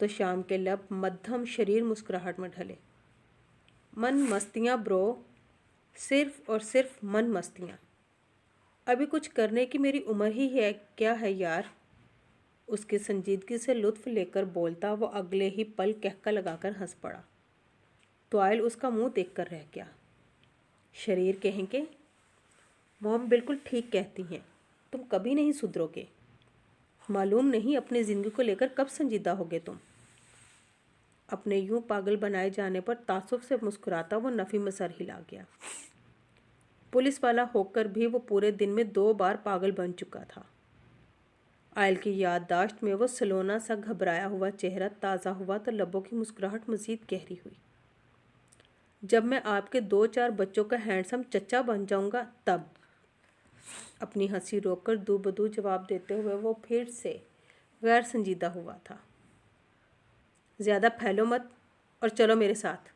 A: تو شام کے لب مدھم شریر مسکراہٹ میں ڈھلے۔ من مستیاں برو، صرف اور صرف من مستیاں۔ ابھی کچھ کرنے کی میری عمر ہی ہے کیا ہے یار؟ اس کی سنجیدگی سے لطف لے کر بولتا وہ اگلے ہی پل کہکا لگا کر ہنس پڑا۔ توائل اس کا منہ دیکھ کر رہ گیا۔ شریر کہیں گے موم بالکل ٹھیک کہتی ہیں، تم کبھی نہیں سدھرو گے۔ معلوم نہیں اپنی زندگی کو لے کر کب سنجیدہ ہوگے تم۔ اپنے یوں پاگل بنائے جانے پر تعصب سے مسکراتا وہ نفی میں سر ہلا گیا۔ پولیس والا ہو کر بھی وہ پورے دن میں 2 بار پاگل بن چکا تھا۔ آئل کی یادداشت میں وہ سلونا سا گھبرایا ہوا چہرہ تازہ ہوا تو لبوں کی مسکراہٹ مزید گہری ہوئی۔ جب میں آپ کے 2-4 بچوں کا ہینڈسم چچا بن جاؤں گا تب۔ اپنی ہنسی روک کر دو بدو جواب دیتے ہوئے وہ پھر سے غیر سنجیدہ ہوا تھا۔ زیادہ پھیلو مت اور چلو میرے ساتھ۔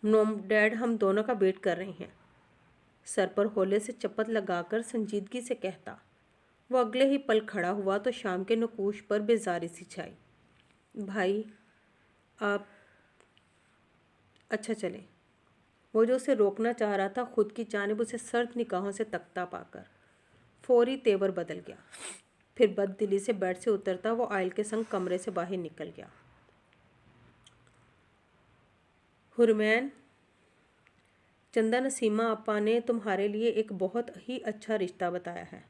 A: موم ڈیڈ ہم دونوں کا ویٹ کر رہے ہیں۔ سر پر ہولے سے چپت لگا کر سنجیدگی سے کہتا۔ وہ اگلے ہی پل کھڑا ہوا تو شام کے نقوش پر بیزاری سی چھائی۔ بھائی آپ اچھا چلیں۔ وہ جو اسے روکنا چاہ رہا تھا خود کی جانب اسے سرد نگاہوں سے تکتا پا کر فوری تیور بدل گیا۔ پھر بد دلی سے بیڈ سے اترتا وہ آئل کے سنگ کمرے سے باہر نکل گیا۔ حرمین، چندہ نسیمہ آپا نے تمہارے لیے ایک بہت ہی اچھا رشتہ بتایا ہے۔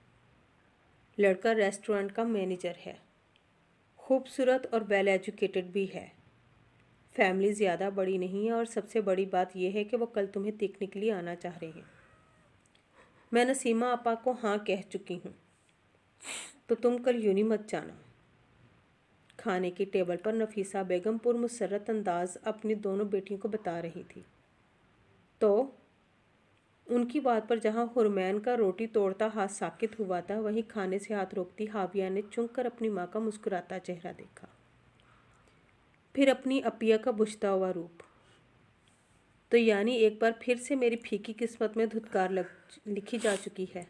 A: لڑکا ریسٹورنٹ کا مینیجر ہے، خوبصورت اور ویل ایجوکیٹڈ بھی ہے۔ فیملی زیادہ بڑی نہیں ہے اور سب سے بڑی بات یہ ہے کہ وہ کل تمہیں دیکھنے کے لیے آنا چاہ رہے ہیں۔ میں نسیمہ آپا کو ہاں کہہ چکی ہوں، تو تم کل یونی مت جانا۔ کھانے کی ٹیبل پر نفیسہ بیگم پرمسرت انداز اپنی دونوں بیٹیوں کو بتا رہی تھی۔ تو ان کی بات پر جہاں حرمین کا روٹی توڑتا ہاتھ ساکت ہوا تھا وہیں کھانے سے ہاتھ روکتی حاویہ نے چونک کر اپنی ماں کا مسکراتا چہرہ دیکھا، پھر اپنی اپیہ کا بجھتا ہوا روپ۔ تو یعنی ایک بار پھر سے میری پھیکی قسمت میں دھتکار لکھی جا چکی ہے۔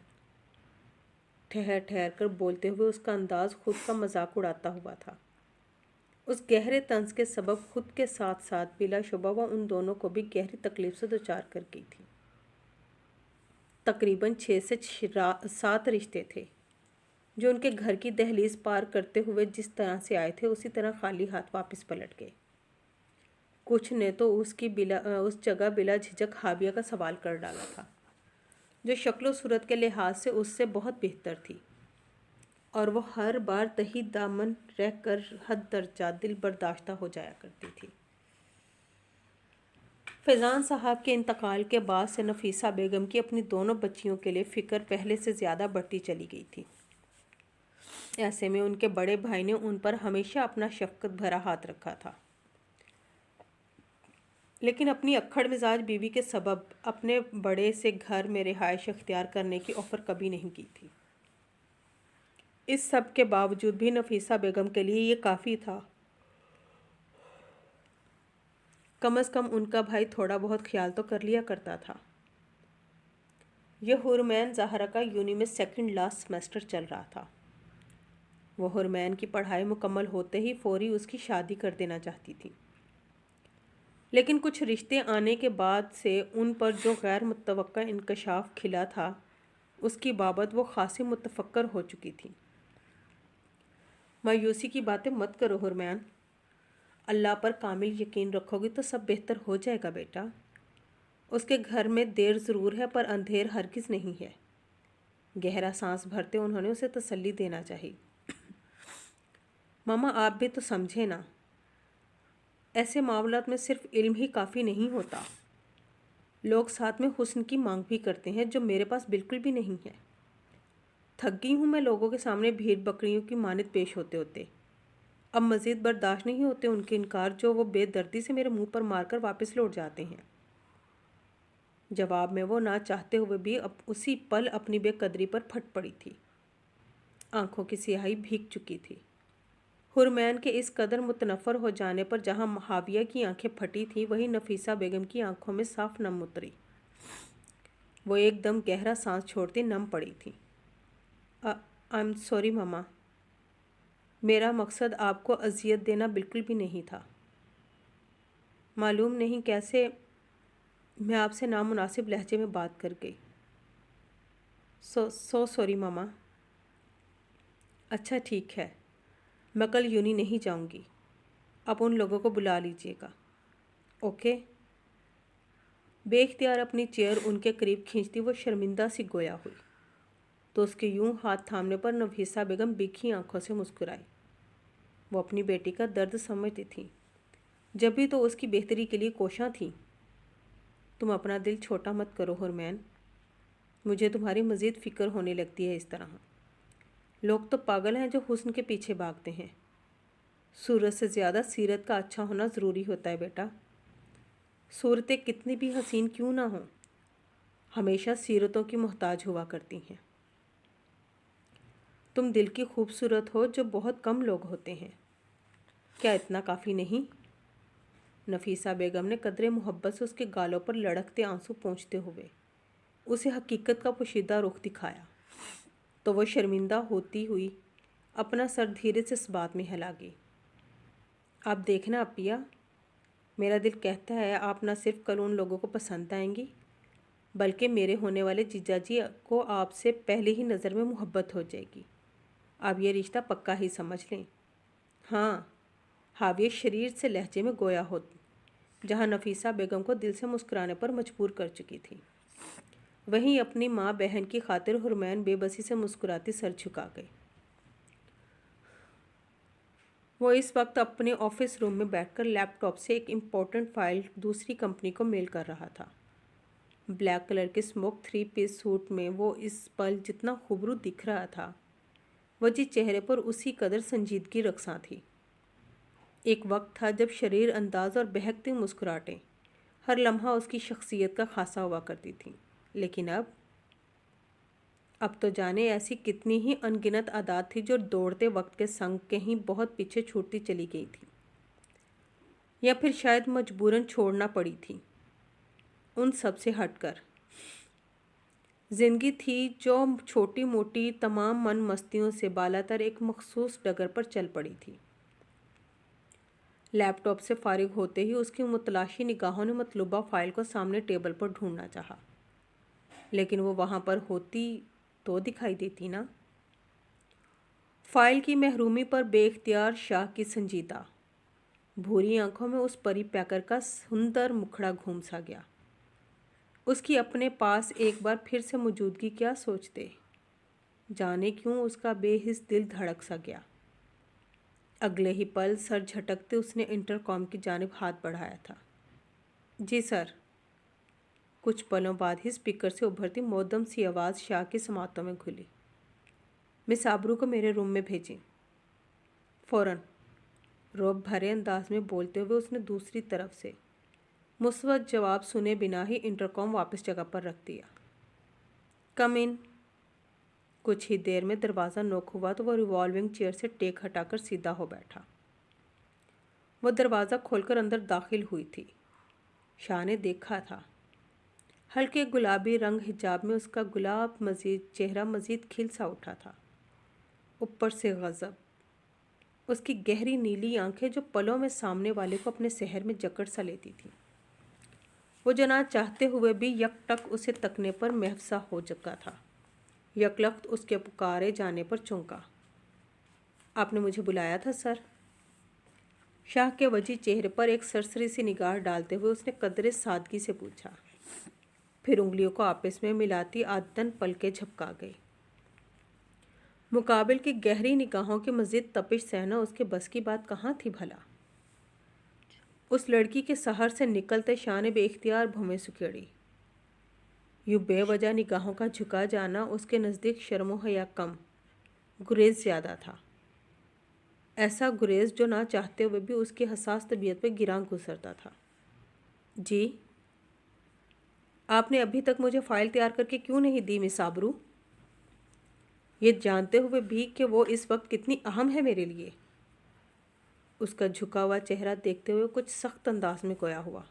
A: ٹھہر ٹھہر کر بولتے ہوئے اس کا انداز خود کا مذاق اڑاتا ہوا تھا۔ اس گہرے طنز کے سبب خود کے ساتھ ساتھ بلا شبہ وہ ان دونوں کو بھی گہری تکلیف سے دوچار کر گئی تھی۔ تقریباً 6 سے 7 رشتے تھے جو ان کے گھر کی دہلیز پار کرتے ہوئے جس طرح سے آئے تھے اسی طرح خالی ہاتھ واپس پلٹ گئے۔ کچھ نے تو اس جگہ بلا جھجک حاویہ کا سوال کر ڈالا تھا، جو شکل و صورت کے لحاظ سے اس سے بہت بہتر تھی، اور وہ ہر بار تہی دامن رہ کر حد درجہ دل برداشتہ ہو جایا کرتی تھی۔ فیضان صاحب کے انتقال کے بعد سے نفیسہ بیگم کی اپنی دونوں بچیوں کے لیے فکر پہلے سے زیادہ بڑھتی چلی گئی تھی۔ ایسے میں ان کے بڑے بھائی نے ان پر ہمیشہ اپنا شفقت بھرا ہاتھ رکھا تھا، لیکن اپنی اکھڑ مزاج بیوی کے سبب اپنے بڑے سے گھر میں رہائش اختیار کرنے کی آفر کبھی نہیں کی تھی۔ اس سب کے باوجود بھی نفیسہ بیگم کے لیے یہ کافی تھا۔ کم از کم ان کا بھائی تھوڑا بہت خیال تو کر لیا کرتا تھا۔ یہ حرمین زہرا کا یونی میں 2nd لاسٹ سیمسٹر چل رہا تھا۔ وہ حرمین کی پڑھائی مکمل ہوتے ہی فوری اس کی شادی کر دینا چاہتی تھی، لیکن کچھ رشتے آنے کے بعد سے ان پر جو غیر متوقع انکشاف کھلا تھا اس کی بابت وہ خاصی متفکر ہو چکی تھی۔ مایوسی کی باتیں مت کرو حرمین، اللہ پر کامل یقین رکھو گی تو سب بہتر ہو جائے گا بیٹا۔ اس کے گھر میں دیر ضرور ہے پر اندھیر ہرگز نہیں ہے۔ گہرا سانس بھرتے انہوں نے اسے تسلی دینا چاہی۔ ماما آپ بھی تو سمجھے نا، ایسے معاملات میں صرف علم ہی کافی نہیں ہوتا، لوگ ساتھ میں حسن کی مانگ بھی کرتے ہیں جو میرے پاس بالکل بھی نہیں ہے۔ تھک گئی ہوں میں لوگوں کے سامنے بھیڑ بکریوں کی مانند پیش ہوتے ہوتے۔ اب مزید برداشت نہیں ہوتے ان کے انکار جو وہ بے دردی سے میرے منہ پر مار کر واپس لوٹ جاتے ہیں۔ جواب میں وہ نہ چاہتے ہوئے بھی اسی پل اپنی بے قدری پر پھٹ پڑی تھی۔ آنکھوں کی سیاہی بھیگ چکی تھی۔ حرمین کے اس قدر متنفر ہو جانے پر جہاں حاویہ کی آنکھیں پھٹی تھیں وہیں نفیسہ بیگم کی آنکھوں میں صاف نم اتری۔ وہ ایک دم گہرا سانس چھوڑتی نم پڑی تھی۔ آئی ایم سوری ماما، میرا مقصد آپ کو اذیت دینا بالکل بھی نہیں تھا۔ معلوم نہیں کیسے میں آپ سے نامناسب لہجے میں بات کر گئی۔ سو سوری ماما۔ اچھا ٹھیک ہے، میں کل یونی نہیں جاؤں گی، آپ ان لوگوں کو بلا لیجیے گا، اوکے؟ بے اختیار اپنی چیئر ان کے قریب کھینچتی وہ شرمندہ سی گویا ہوئی، تو اس کے یوں ہاتھ تھامنے پر نفیسہ بیگم بکھی آنکھوں سے مسکرائی۔ وہ اپنی بیٹی کا درد سمجھتی تھیں، جب بھی تو اس کی بہتری کے لیے کوشاں تھیں۔ تم اپنا دل چھوٹا مت کرو حرمین، مجھے تمہاری مزید فکر ہونے لگتی ہے اس طرح۔ لوگ تو پاگل ہیں جو حسن کے پیچھے بھاگتے ہیں۔ صورت سے زیادہ سیرت کا اچھا ہونا ضروری ہوتا ہے بیٹا۔ صورتیں کتنی بھی حسین کیوں نہ ہوں، ہمیشہ سیرتوں کی محتاج ہوا کرتی ہیں۔ تم دل کی خوبصورت ہو جو بہت کم لوگ ہوتے ہیں، کیا اتنا کافی نہیں؟ نفیسہ بیگم نے قدرے محبت سے اس کے گالوں پر لڑکتے آنسو پونچھتے ہوئے اسے حقیقت کا پوشیدہ رخ دکھایا، تو وہ شرمندہ ہوتی ہوئی اپنا سر دھیرے سے اس بات میں ہلا گئی۔ آپ دیکھنا اپیا، میرا دل کہتا ہے آپ نہ صرف کل ان لوگوں کو پسند آئیں گی، بلکہ میرے ہونے والے جیجا جی کو آپ سے پہلے ہی نظر میں محبت ہو جائے گی۔ آپ یہ رشتہ پکا ہی سمجھ لیں۔ ہاں، حاویہ شریر سے لہجے میں گویا ہو، جہاں نفیسہ بیگم کو دل سے مسکرانے پر مجبور کر چکی تھی، وہیں اپنی ماں بہن کی خاطر حرمین بے بسی سے مسکراتی سر جھکا گئی۔ وہ اس وقت اپنے آفس روم میں بیٹھ کر لیپ ٹاپ سے ایک امپورٹنٹ فائل دوسری کمپنی کو میل کر رہا تھا۔ بلیک کلر کے اسموک 3 پیس سوٹ میں وہ اس پل جتنا خوبرو دکھ رہا تھا، وجہ چہرے پر اسی قدر سنجیدگی رقصاں تھی۔ ایک وقت تھا جب شریر انداز اور بہکتی مسکراہٹیں ہر لمحہ اس کی شخصیت کا خاصہ ہوا کرتی تھیں، لیکن اب تو جانے ایسی کتنی ہی ان گنت عادات تھی جو دوڑتے وقت کے سنگ کہیں بہت پیچھے چھوٹتی چلی گئی تھی، یا پھر شاید مجبوراً چھوڑنا پڑی تھی۔ ان سب سے ہٹ کر زندگی تھی جو چھوٹی موٹی تمام من مستیوں سے بالاتر ایک مخصوص ڈگر پر چل پڑی تھی۔ لیپ ٹاپ سے فارغ ہوتے ہی اس کی متلاشی نگاہوں نے مطلوبہ فائل کو سامنے ٹیبل پر ڈھونڈنا چاہا، لیکن وہ وہاں پر ہوتی تو دکھائی دیتی نا۔ فائل کی محرومی پر بے اختیار شاہ کی سنجیدہ بھوری آنکھوں میں اس پری پیکر کا سندر مکھڑا گھوم سا گیا۔ اس کی اپنے پاس ایک بار پھر سے موجودگی کیا سوچتے، جانے کیوں اس کا بے حس دل دھڑک سا گیا۔ اگلے ہی پل سر جھٹکتے اس نے انٹر کام کی جانب ہاتھ بڑھایا تھا۔ جی سر۔ کچھ پلوں بعد ہی اسپیکر سے ابھرتی مودم سی آواز شاہ کی سماعتوں میں گھلی۔ مس آبرو کو میرے روم میں بھیجیں، فوراً۔ رعب بھرے انداز میں بولتے ہوئے اس نے دوسری طرف سے مثبت جواب سنے بنا ہی انٹرکام واپس جگہ پر رکھ دیا۔ کم ان۔ کچھ ہی دیر میں دروازہ نوک ہوا تو وہ ریوالونگ چیئر سے ٹیک ہٹا کر سیدھا ہو بیٹھا۔ وہ دروازہ کھول کر اندر داخل ہوئی تھی۔ شاہ نے دیکھا تھا، ہلکے گلابی رنگ حجاب میں اس کا چہرہ مزید کھل سا اٹھا تھا، اوپر سے غضب۔ اس کی گہری نیلی آنکھیں جو پلوں میں سامنے والے کو اپنے سحر میں جکڑ سا لیتی تھیں، وہ جنا چاہتے ہوئے بھی یک ٹک اسے تکنے پر محو سا ہو چکا تھا۔ یکلخت اس کے پکارے جانے پر چونکا۔ آپ نے مجھے بلایا تھا سر؟ شاہ کے وجی چہرے پر ایک سرسری سی نگاہ ڈالتے ہوئے اس نے قدرے سادگی سے پوچھا، پھر انگلیوں کو آپس میں ملاتی عادتاً پلکیں جھپکا گئی۔ مقابل کی گہری نگاہوں کی مزید تپش سہنا اس کے بس کی بات کہاں تھی بھلا؟ اس لڑکی کے سحر سے نکلتے شاہ نے بے اختیار بھویں سکیڑی۔ یوں بے وجہ نگاہوں کا جھکا جانا اس کے نزدیک شرم و حیا کم، گریز زیادہ تھا۔ ایسا گریز جو نہ چاہتے ہوئے بھی اس کی حساس طبیعت پہ گراں گزرتا تھا۔ جی؟ آپ نے ابھی تک مجھے فائل تیار کر کے کیوں نہیں دی مس آبرو؟ یہ جانتے ہوئے بھی کہ وہ اس وقت کتنی اہم ہے میرے لیے۔ اس کا جھکا ہوا چہرہ دیکھتے ہوئے کچھ سخت انداز میں گویا ہوا،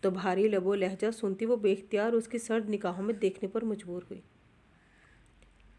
A: تو بھاری لب و لہجہ سنتی وہ بے اختیار اس کی سرد نگاہوں میں دیکھنے پر مجبور ہوئی۔